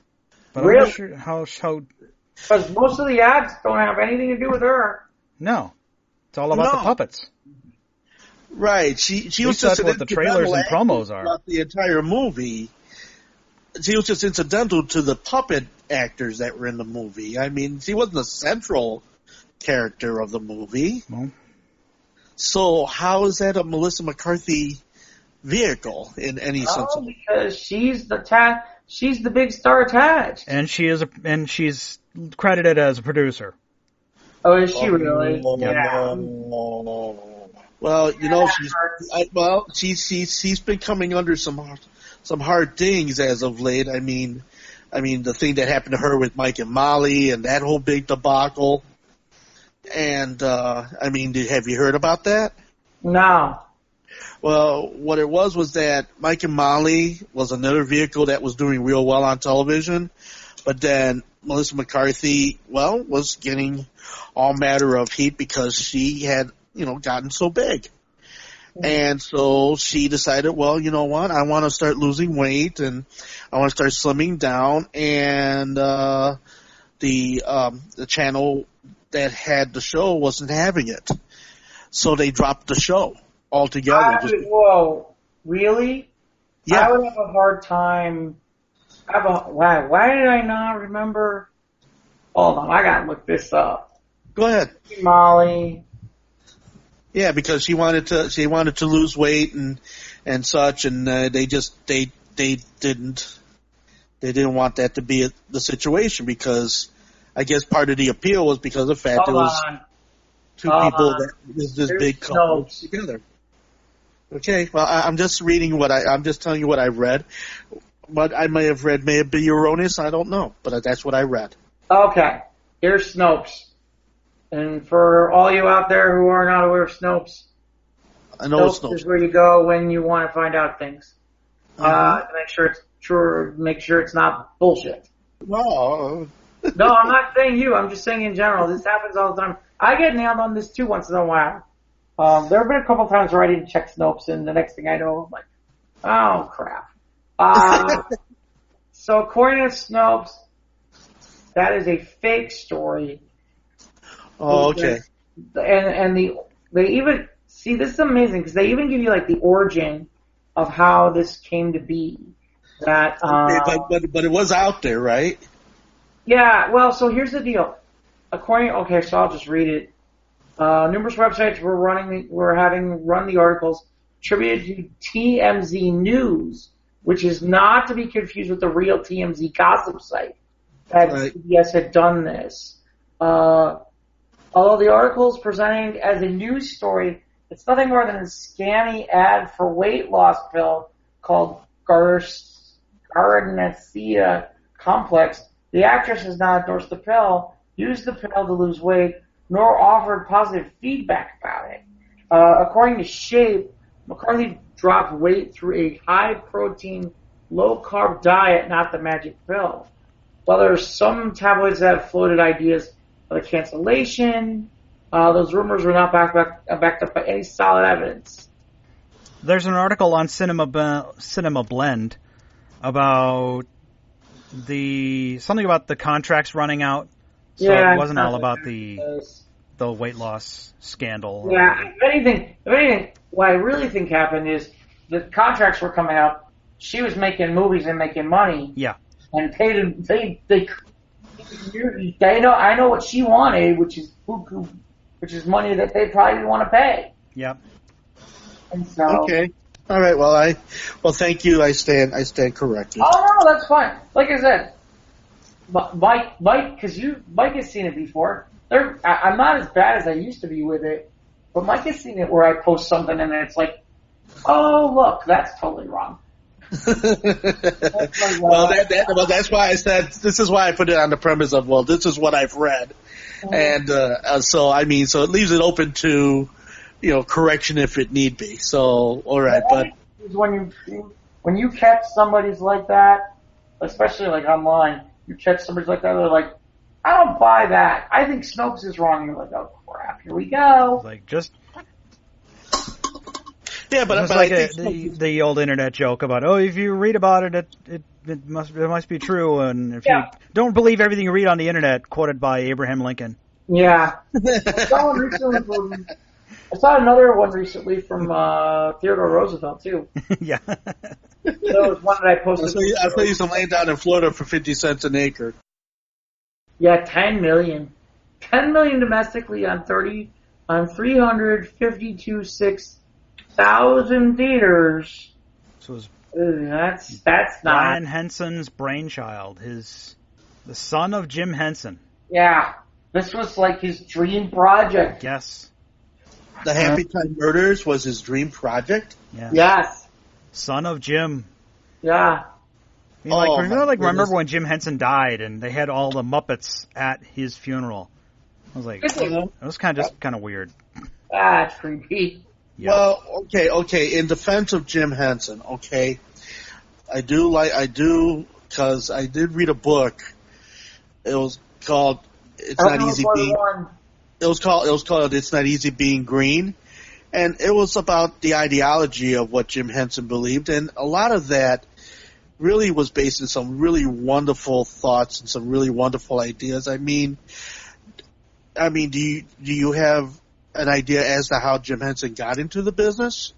But really? I'm not sure how. Because most of the ads don't have anything to do with her. No, it's all about the puppets. Right. She was just what the trailers and promos are. Throughout the entire movie. She was just incidental to the puppet actors that were in the movie. I mean, she wasn't the central character of the movie. Well, So how is that a Melissa McCarthy vehicle in any sense? Oh, because she's the big star attached. and she's credited as a producer. Oh, is she really? Yeah. Well, she's been coming under some hard things as of late. I mean, the thing that happened to her with Mike and Molly and that whole big debacle. And have you heard about that? No. Well, what it was that Mike and Molly was another vehicle that was doing real well on television, but then Melissa McCarthy, was getting all matter of heat because she had, gotten so big. And so she decided, you know what, I want to start losing weight and I want to start slimming down, and the channel that had the show wasn't having it. So they dropped the show altogether. Whoa, really? Yeah. I would have a hard time. Why did I not remember? Hold on, I gotta look this up. Go ahead. Molly. Yeah, because she wanted to lose weight and such, and they didn't want that to be the situation, because I guess part of the appeal was because of the fact it was two people that was this big couple together. Okay, well, I'm just reading I'm just telling you what I've read. What I may have read may be erroneous, I don't know, but that's what I read. Okay, here's Snopes. And for all you out there who are not aware of Snopes, I know Snopes is where you go when you want to find out things. To make sure it's true, make sure it's not bullshit. Well, no, I'm not saying you. I'm just saying in general. This happens all the time. I get nailed on this too once in a while. There have been a couple times where I didn't check Snopes, and the next thing I know, I'm like, oh crap. So according to Snopes, that is a fake story. Oh, okay. And they even see, this is amazing because they even give you like the origin of how this came to be. That but it was out there, right? Yeah. Well, so here's the deal. So I'll just read it. Numerous websites were having run the articles attributed to TMZ News, which is not to be confused with the real TMZ gossip site. That CBS had done this. Although the article is presented as a news story, it's nothing more than a scammy ad for weight loss pill called Gardasil Complex. The actress has not endorsed the pill, used the pill to lose weight, nor offered positive feedback about it. According to Shape, McCarthy dropped weight through a high-protein, low-carb diet, not the magic pill. While there are some tabloids that have floated ideas of a cancellation, those rumors were not backed up by any solid evidence. There's an article on Cinema Blend about something about the contracts running out. So it wasn't all about the weight loss scandal. Yeah, if anything, what I really think happened is the contracts were coming up. She was making movies and making money. Yeah. And I know what she wanted, which is buku, which is money that they probably didn't want to pay. Yep. And so. Okay. All right. Well, thank you. I stand corrected. Oh no, that's fine. Like I said, Mike, because Mike has seen it before. I'm not as bad as I used to be with it, but Mike has seen it where I post something and it's like, oh look, that's totally wrong. That's why I said this is why I put it on the premise of this is what I've read, and so it leaves it open to correction if it need be. So all right, but when you catch somebody's like that, especially like online, you catch somebody like that, they're like, I don't buy that. I think Snopes is wrong. You're like, oh crap, here we go. Like just. Yeah, but it's like the old internet joke about, if you read about it, it must be true, and if you don't believe everything you read on the internet, quoted by Abraham Lincoln. Yeah. I saw another one recently from Theodore Roosevelt too. Yeah. So it was one that I posted. I saw you some laying down in Florida for 50 cents an acre. Yeah, 10 million. 10 million domestically on 352,600 theaters. So it was That's not. Brian Henson's brainchild, the son of Jim Henson. Yeah, this was like his dream project. Yes. The Happy Time Murders was his dream project? Yes. Yes. Son of Jim. Yeah. I mean, remember when Jim Henson died and they had all the Muppets at his funeral? I was like, it was kind of weird. That's creepy. Yep. Well, okay. In defense of Jim Henson, okay, because I did read a book. It was called "It's Not Easy Being." It was called "It's Not Easy Being Green," and it was about the ideology of what Jim Henson believed, and a lot of that really was based on some really wonderful thoughts and some really wonderful ideas. I mean, do you have an idea as to how Jim Henson got into the business?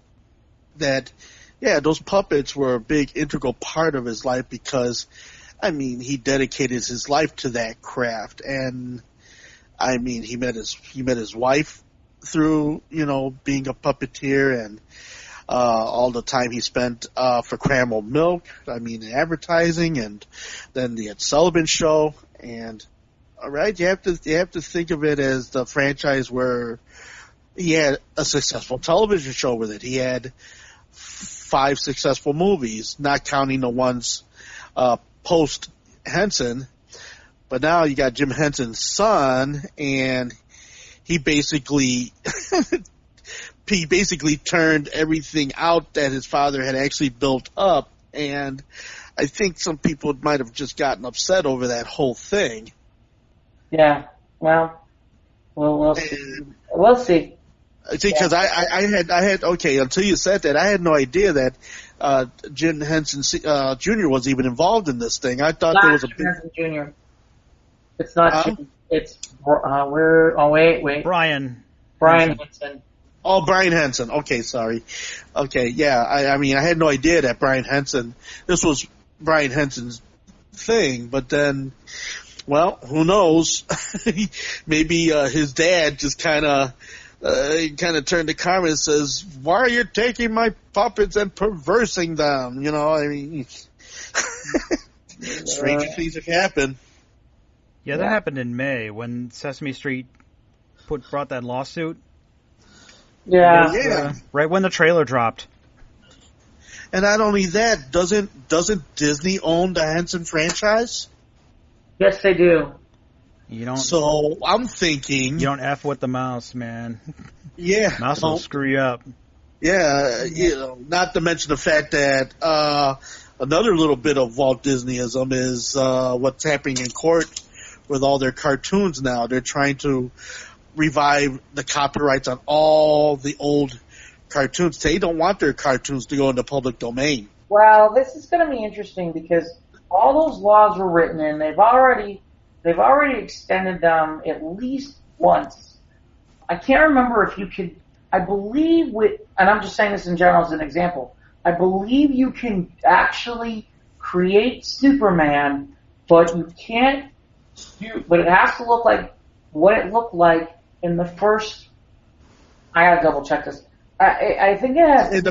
That, yeah, those puppets were a big integral part of his life because, I mean, he dedicated his life to that craft, and I mean, he met his wife through, being a puppeteer, and all the time he spent for Caramel Milk, advertising, and then the Ed Sullivan Show, and all right, you have to think of it as the franchise where he had a successful television show with it. He had 5 successful movies, not counting the ones post Henson. But now you got Jim Henson's son, and he basically turned everything out that his father had actually built up, and I think some people might have just gotten upset over that whole thing. Yeah, well, we'll see. We'll see. See, because I had until you said that, I had no idea that Jim Henson Jr. was even involved in this thing. I thought there was a Jim Henson Jr. It's not Jim. It's wait. Brian Henson. Oh, Brian Henson. Okay, sorry. Okay, yeah. I mean, I had no idea that this was Brian Henson's thing, but then, well, who knows? Maybe his dad just kind of turned to Carmen and says, "Why are you taking my puppets and perversing them?" Stranger things have happened. Yeah, that happened in May when Sesame Street brought that lawsuit. Yeah. Right when the trailer dropped. And not only that, doesn't Disney own the Henson franchise? Yes, they do. So I'm thinking you don't F with the mouse, man. Yeah, mouse will screw you up. Yeah, not to mention the fact that another little bit of Walt Disneyism is what's happening in court with all their cartoons now. They're trying to revive the copyrights on all the old cartoons. They don't want their cartoons to go into public domain. Well, this is going to be interesting because all those laws were written and they've already extended them at least once. I can't remember if you could, I believe and I'm just saying this in general as an example, I believe you can actually create Superman, but you can't but it has to look like what it looked like in the first, I gotta double check this. I think it has in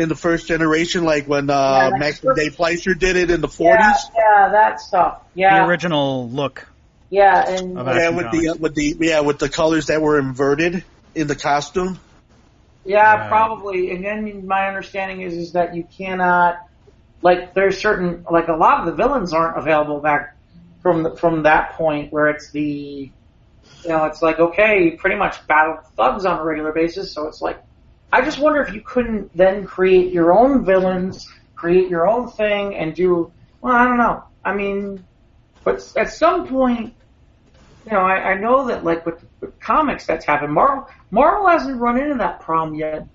the first generation, like when Maxim Day Fleischer did it in the 40s. Yeah, that stuff. Yeah, the original look. Yeah, and with the colors that were inverted in the costume. Yeah, probably. And then my understanding is that you cannot, there's certain, a lot of the villains aren't available back from that point where it's the. It's okay, you pretty much battle thugs on a regular basis, so it's I just wonder if you couldn't then create your own villains, create your own thing, and do, I don't know. I mean, but at some point, I know that, with comics that's happened. Marvel hasn't run into that problem yet.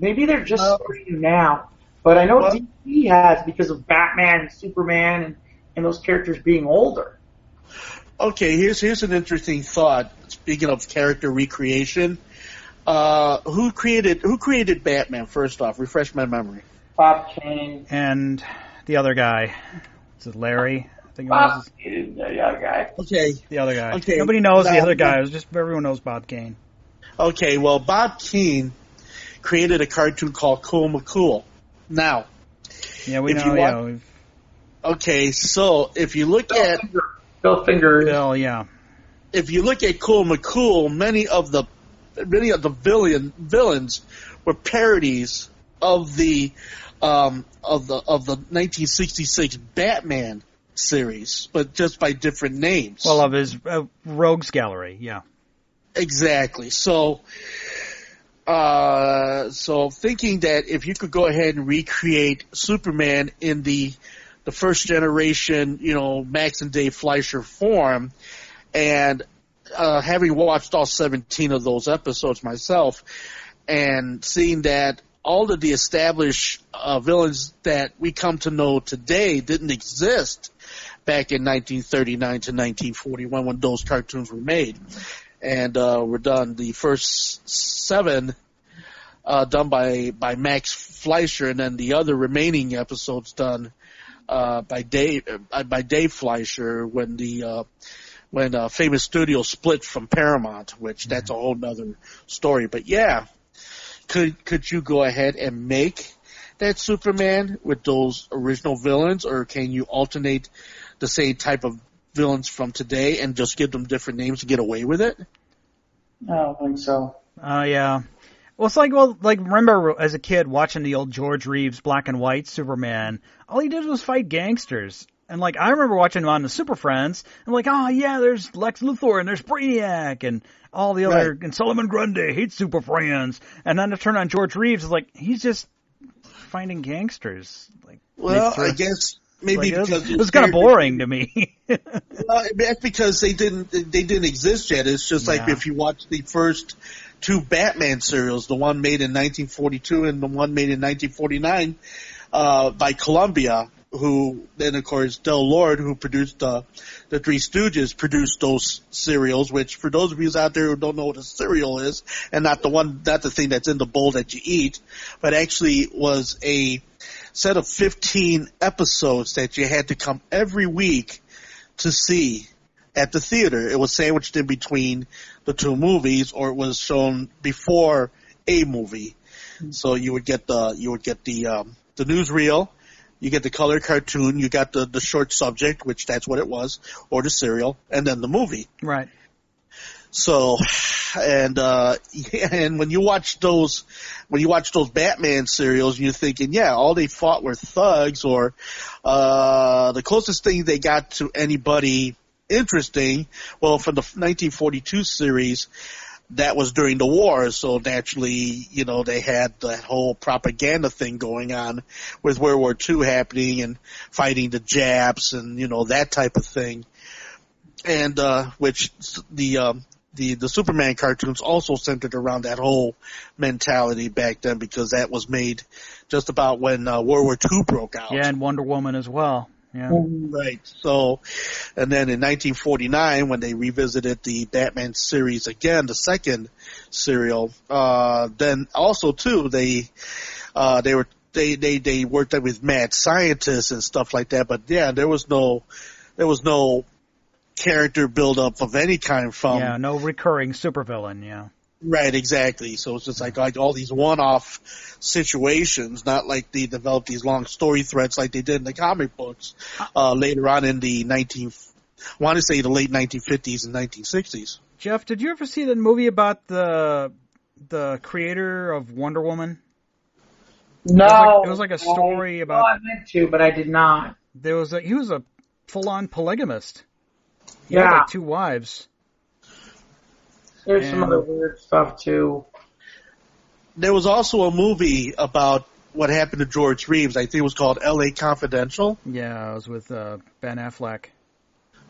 Maybe they're just starting now. But I know DC has because of Batman and Superman and those characters being older. Okay, here's an interesting thought. Speaking of character recreation, who created Batman? First off, refresh my memory. Bob Kane and the other guy. Is it Larry? think Bob it was Kane, the young guy. Okay. the other guy. Okay. Nobody knows the Now- other guy. It was just everyone knows Bob Kane. Okay, well, Bob Keane created a cartoon called Cool McCool. Now, Yeah, we If know. you Yeah, want- we've, okay, so if you look at Bill Finger. Bill. Yeah, if you look at Cool McCool, many of the villains were parodies of the 1966 Batman series, but just by different names. well, of his Rogues Gallery. Yeah, Exactly. So thinking that if you could go ahead and recreate Superman in the first generation, Max and Dave Fleischer form, and having watched all 17 of those episodes myself, and seeing that all of the established villains that we come to know today didn't exist back in 1939 to 1941 when those cartoons were made. And were done, the first 7 done by Max Fleischer, and then the other remaining episodes done by Dave Fleischer when Famous Studios split from Paramount, which that's a whole nother story. But yeah, could you go ahead and make that Superman with those original villains, or can you alternate the same type of villains from today and just give them different names to get away with it? I don't think so. yeah. Well, it's like remember as a kid watching the old George Reeves black and white Superman. All he did was fight gangsters. And I remember watching him on the Super Friends, and oh yeah, there's Lex Luthor and there's Brainiac and all the other, Right. and Solomon Grundy hates Super Friends. And then to turn on George Reeves, he's just fighting gangsters. Well, I guess maybe because it was kind of boring to me. That's because they didn't exist yet. It's just like Yeah. if you watch the first 2 Batman serials, the one made in 1942 and the one made in 1949 by Columbia, who then of course Del Lord, who produced the Three Stooges, produced those serials. Which, for those of you out there who don't know what a cereal is, and not the thing that's in the bowl that you eat, but actually was a set of 15 episodes that you had to come every week to see at the theater. It was sandwiched in between the 2 movies, or it was shown before a movie. So you would get the newsreel, you get the color cartoon, you got the short subject, which that's what it was, or the serial, and then the movie. Right. So, and when you watch those Batman serials, you're thinking, yeah, all they fought were thugs, or the closest thing they got to anybody interesting. Well, from the 1942 series, that was during the war, so naturally, they had that whole propaganda thing going on with World War II happening and fighting the Japs and that type of thing, and which the Superman cartoons also centered around that whole mentality back then, because that was made just about when World War II broke out. Yeah, and Wonder Woman as well. Yeah. Right. So, and then in 1949, when they revisited the Batman series again, the second serial, then also too they worked with mad scientists and stuff like that. But yeah, there was no character build up of any kind from. Yeah, no recurring supervillain. Yeah. Right, exactly. So it's just like all these one-off situations, not like they developed these long story threads like they did in the comic books later on in the late 1950s and 1960s. Jeff, did you ever see the movie about the creator of Wonder Woman? No. It was like a story about. I meant to, but I did not. He was a full-on polygamist. He had Yeah. 2 wives. There's some other weird stuff too. There was also a movie about what happened to George Reeves. I think it was called L.A. Confidential. Yeah, it was with Ben Affleck.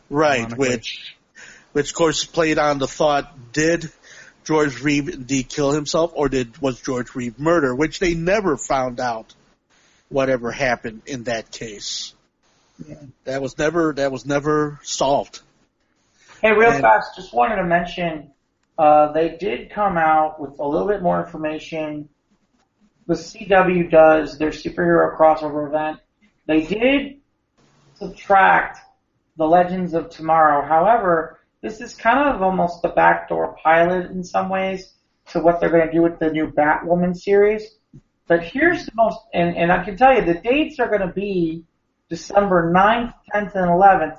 Right, Ironically. which of course played on the thought, did George Reeves indeed kill himself, or was George Reeves murdered? Which they never found out whatever happened in that case. Yeah. That was never solved. Hey, fast, just wanted to mention, they did come out with a little bit more information. The CW does their superhero crossover event. They did subtract The Legends of Tomorrow. However, this is kind of almost the backdoor pilot in some ways to what they're going to do with the new Batwoman series. But here's the most, and I can tell you, the dates are going to be December 9th, 10th, and 11th.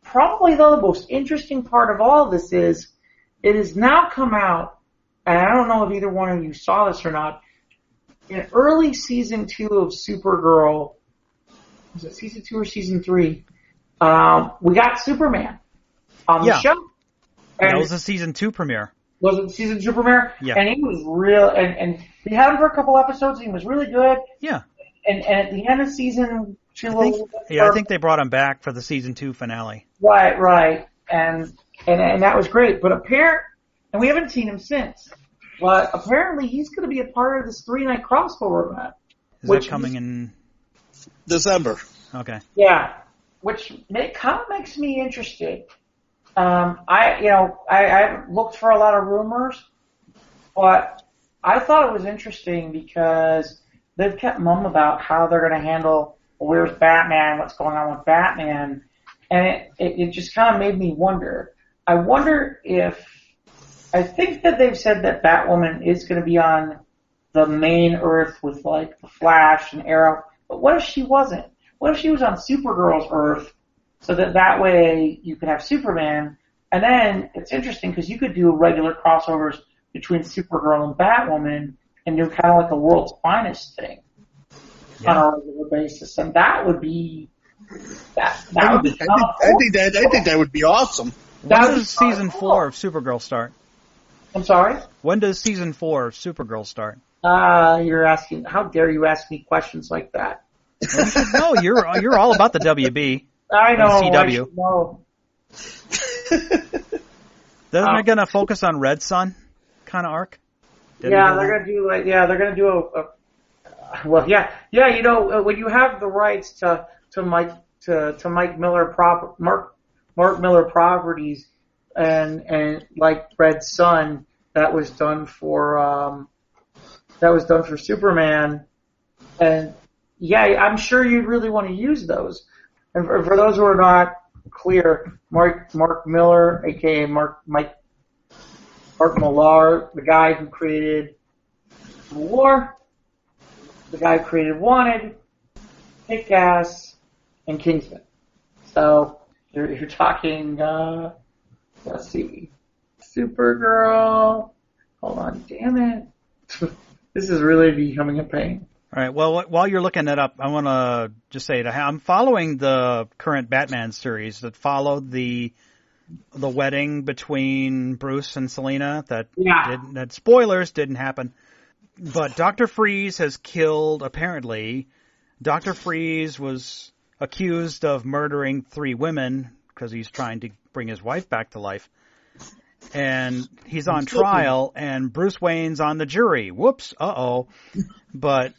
Probably, though, the most interesting part of all this is it has now come out, and I don't know if either one of you saw this or not, in early season 2 of Supergirl, was it season 2 or season 3, we got Superman on the show. And that was the season 2 premiere. Was it season 2 premiere? Yeah. And he was real, and we had him for a couple episodes, and he was really good. Yeah. And at the end of season 2... I think they brought him back for the season 2 finale. Right. And that was great. But and we haven't seen him since. But apparently he's going to be a part of this 3-night crossover event. Is that coming in December? Okay. Yeah. Which kind of makes me interested. I haven't looked for a lot of rumors, but I thought it was interesting because they've kept mum about how they're going to handle where's Batman, what's going on with Batman, and it just kind of made me wonder. I wonder I think that they've said that Batwoman is going to be on the main Earth with like the Flash and Arrow, but what if she wasn't? What if she was on Supergirl's Earth so that way you could have Superman? And then it's interesting because you could do regular crossovers between Supergirl and Batwoman and do kind of like a world's finest thing on a regular basis, and that would be that would be. I think that would be awesome. When does season 4 of Supergirl start? I'm sorry? When does season 4 of Supergirl start? You're asking. How dare you ask me questions like that? Well, you should know. You're all about the WB. I know. CW. No. They're going to focus on Red Sun kind of arc. They're going to do they're going to do a well, yeah. You know, when you have the rights to Mike Miller Mark Miller properties and like Red Sun, that was done for Superman, and yeah, I'm sure you'd really want to use those. And for those who are not clear, Mark Miller, aka Mark Millar, the guy who created War, the guy who created Wanted, Kick-Ass, and Kingsman. So you're talking. Let's see, Supergirl. Hold on, damn it! This is really becoming a pain. All right. Well, while you're looking that up, I want to just say that I'm following the current Batman series that followed the wedding between Bruce and Selina. That spoilers didn't happen, but Dr. Freeze has killed. Apparently, Dr. Freeze was accused of murdering 3 women because he's trying to bring his wife back to life, and he's on trial. And Bruce Wayne's on the jury. Whoops. But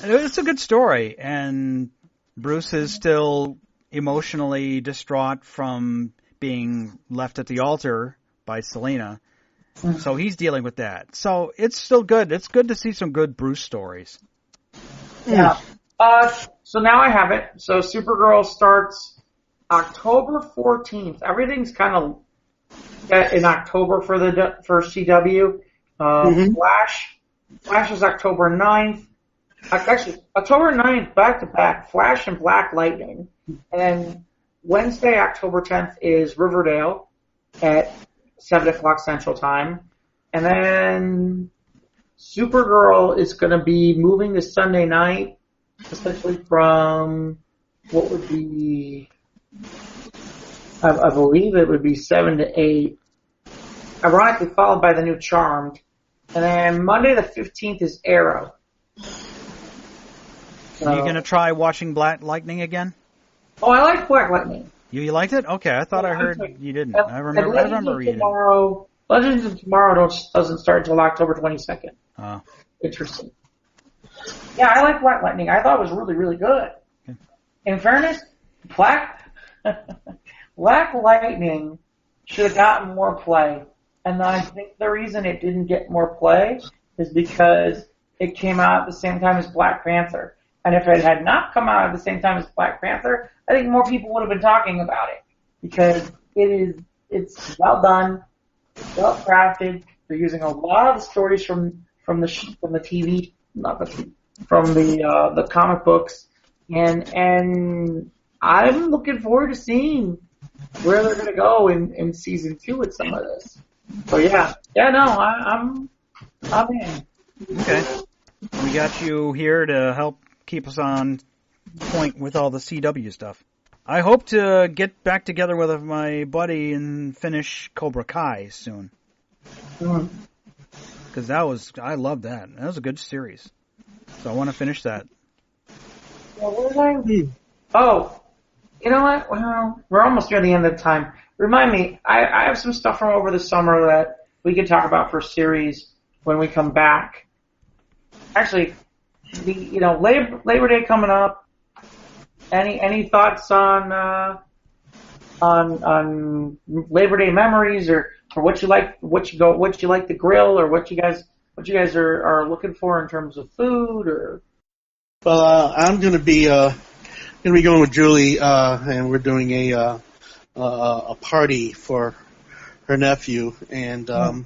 it's a good story, and Bruce is still emotionally distraught from being left at the altar by Selina, so he's dealing with that. So it's still good. It's good to see some good Bruce stories. Yeah. So now I have it. So Supergirl starts October 14th. Everything's kind of in October for CW. Flash is October 9th. Actually, October 9th, back-to-back, Flash and Black Lightning. And then Wednesday, October 10th, is Riverdale at 7 o'clock Central Time. And then Supergirl is going to be moving to Sunday night, essentially from what would be, I believe it would be 7 to 8. Ironically followed by the new Charmed. And then Monday the 15th is Arrow. Are you going to try watching Black Lightning again? Oh, I like Black Lightning. You liked it? Okay, I thought I heard you didn't. I remember you didn't. Legends of Tomorrow doesn't start until October 22nd. Oh. Interesting. Yeah, I like Black Lightning. I thought it was really, really good. Okay. In fairness, Black Lightning should have gotten more play. And I think the reason it didn't get more play is because it came out at the same time as Black Panther. And if it had not come out at the same time as Black Panther, I think more people would have been talking about it. because it's well done, well crafted. They're using a lot of the stories from the TV, not the from the comic books, and I'm looking forward to seeing where they're gonna go in season 2 with some of this. So I'm in. Okay. We got you here to help keep us on point with all the CW stuff. I hope to get back together with my buddy and finish Cobra Kai soon. Because I loved that. That was a good series. So I want to finish that. Well, what was I? Oh, you know what? Well, we're almost near the end of the time. Remind me, I have some stuff from over the summer that we could talk about for series when we come back. Actually, Labor Day coming up. Any thoughts on Labor Day memories or what you like to grill or what you guys are looking for in terms of food or? Well, I'm going to be going with Julie, and we're doing a party for her nephew, and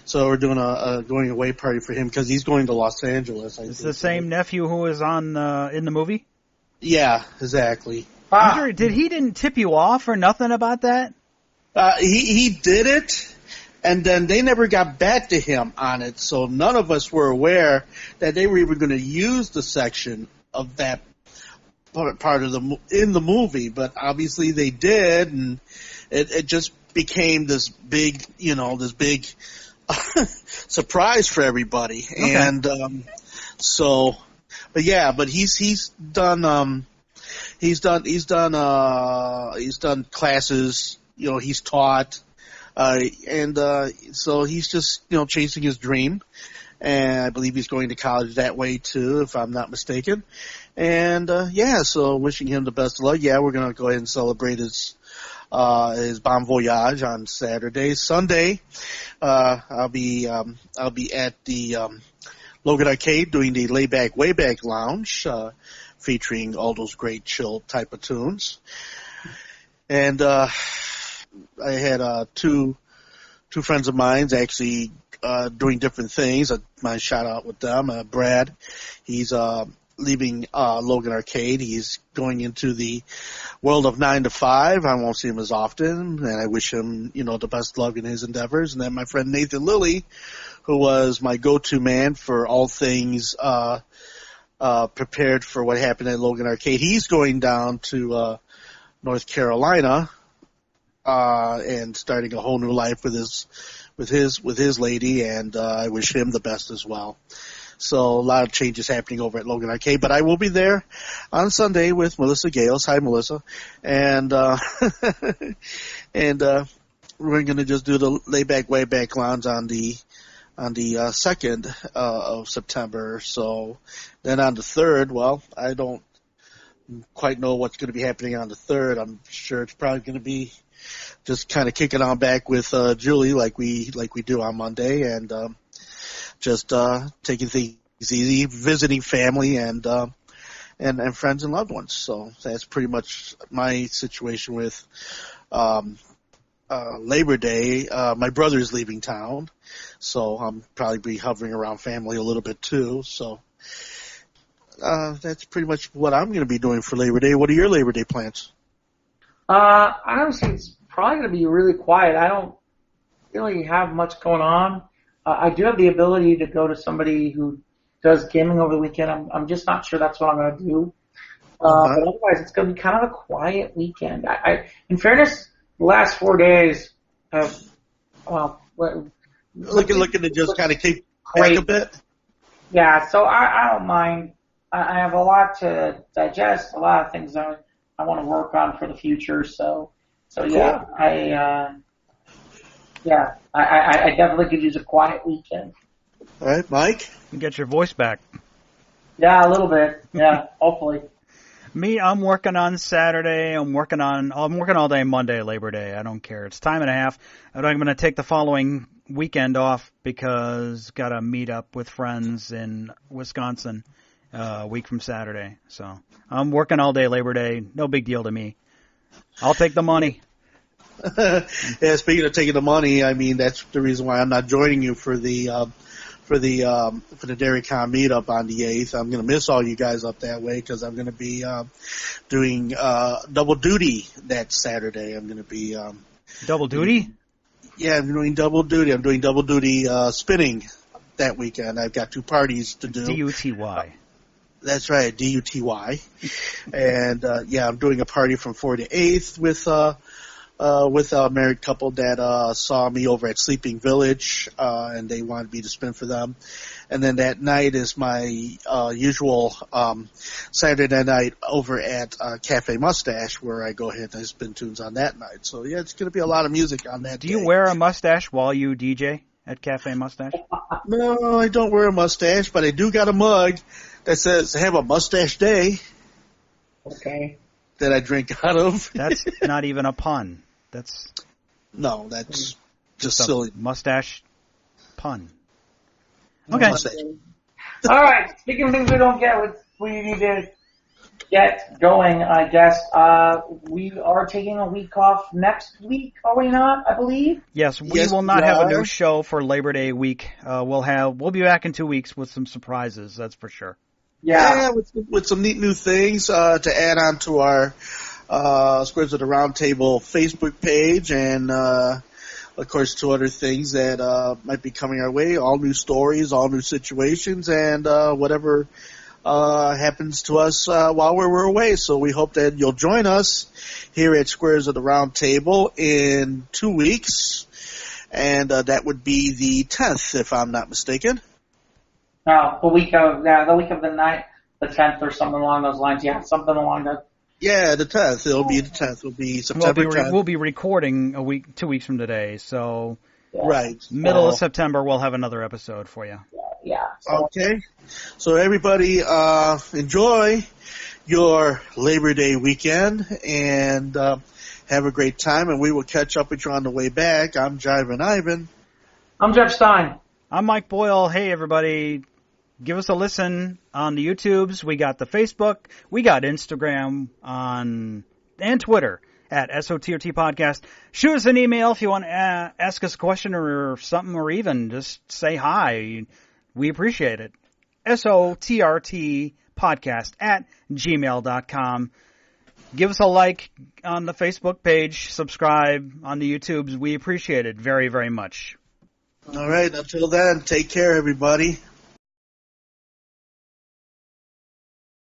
so we're doing a going away party for him because he's going to Los Angeles. Is the same nephew who was on in the movie? Yeah, exactly. Did he didn't tip you off or nothing about that? He did it, and then they never got back to him on it, so none of us were aware that they were even going to use the section of that part of in the movie. But obviously they did, and it just became this big, surprise for everybody. Okay. And but he's done classes, he's taught, and so he's just, chasing his dream. And I believe he's going to college that way too, if I'm not mistaken. And, so wishing him the best of luck. Yeah, we're going to go ahead and celebrate his Bon Voyage on Saturday. Sunday, I'll be at the, Logan Arcade doing the Layback Wayback Lounge, featuring all those great chill type of tunes. And, I had, two friends of mine actually, doing different things. My shout out with them. Brad, he's, leaving, Logan Arcade. He's going into the world of 9 to 5. I won't see him as often, and I wish him, the best luck in his endeavors. And then my friend Nathan Lilly, who was my go-to man for all things prepared for what happened at Logan Arcade. He's going down to North Carolina and starting a whole new life with his lady, and I wish him the best as well. So a lot of changes happening over at Logan Arcade, but I will be there on Sunday with Melissa Gales. Hi, Melissa, and we're going to just do the Layback Wayback Lounge on the 2nd of September. So then on the 3rd, well, I don't quite know what's going to be happening on the 3rd. I'm sure it's probably going to be just kind of kicking on back with Julie like we do on Monday, and just taking things easy, visiting family and friends and loved ones. So that's pretty much my situation with Labor Day. My brother's leaving town, so I'm probably be hovering around family a little bit too. So that's pretty much what I'm going to be doing for Labor Day. What are your Labor Day plans? Honestly, it's probably going to be really quiet. I don't really have much going on. I do have the ability to go to somebody who does gaming over the weekend. I'm just not sure that's what I'm going to do. But otherwise, it's going to be kind of a quiet weekend. In fairness, the last 4 days have, looking to just kind of keep back a bit. Yeah, so I don't mind. I have a lot to digest, a lot of things I want to work on for the future. So yeah, cool. I definitely could use a quiet weekend. All right, Mike? You get your voice back. Yeah, a little bit. Yeah, hopefully. Me, I'm working on Saturday. I'm working all day Monday, Labor Day. I don't care. It's time and a half. And I'm going to take the following weekend off because got to meet up with friends in Wisconsin a week from Saturday. So I'm working all day Labor Day. No big deal to me. I'll take the money. Yeah, speaking of taking the money, I mean that's the reason why I'm not joining you for the Dairy Con meetup on the 8th. I'm going to miss all you guys up that way because I'm going to be doing double duty that Saturday. I'm going to be Double duty? Yeah, I'm doing double duty. I'm doing double duty spinning that weekend. I've got 2 parties to do. D-U-T-Y. That's right, D-U-T-Y. And yeah, I'm doing a party from 4 to 8th with a married couple that saw me over at Sleeping Village, and they wanted me to spin for them. And then that night is my usual Saturday night over at Cafe Mustache, where I go ahead and I spin tunes on that night. So yeah, it's going to be a lot of music on that Do day. you wear a mustache while you DJ at Cafe Mustache? No, I don't wear a mustache, but I do got a mug that says "Have a Mustache Day" Okay. that I drink out of. That's not even a pun. That's just a silly. mustache pun. Okay. Mustache. All right. Speaking of things we don't get, we need to get going, I guess. We are taking a week off next week, are we not? I believe. Yes, we Yes, will not we have a are. new show for Labor Day week. We'll be back in 2 weeks with some surprises. That's for sure. Yeah. With some neat new things to add on to our Squares of the Round Table Facebook page, and of course 2 other things that might be coming our way. All new stories, all new situations, and whatever happens to us while we're away. So we hope that you'll join us here at Squares of the Round Table in 2 weeks, and that would be the 10th, if I'm not mistaken. No, the week of the 9th, the 10th, or something along those lines. Yeah, something along that. Yeah, the 10th. It'll be the 10th. It'll be September 10th. We'll be recording 2 weeks from today, so Right. middle of September we'll have another episode for you. Yeah. So, Okay. So everybody, enjoy your Labor Day weekend and have a great time, and we will catch up with you on the way back. I'm Jivin Ivan. I'm Jeff Stein. I'm Mike Boyle. Hey, everybody. Give us a listen on the YouTubes. We got the Facebook. We got Instagram and Twitter at SOTRT Podcast. Shoot us an email if you want to ask us a question or something, or even just say hi. We appreciate it. SOTRT Podcast at gmail.com. Give us a like on the Facebook page. Subscribe on the YouTubes. We appreciate it very, very much. All right. Until then, take care, everybody.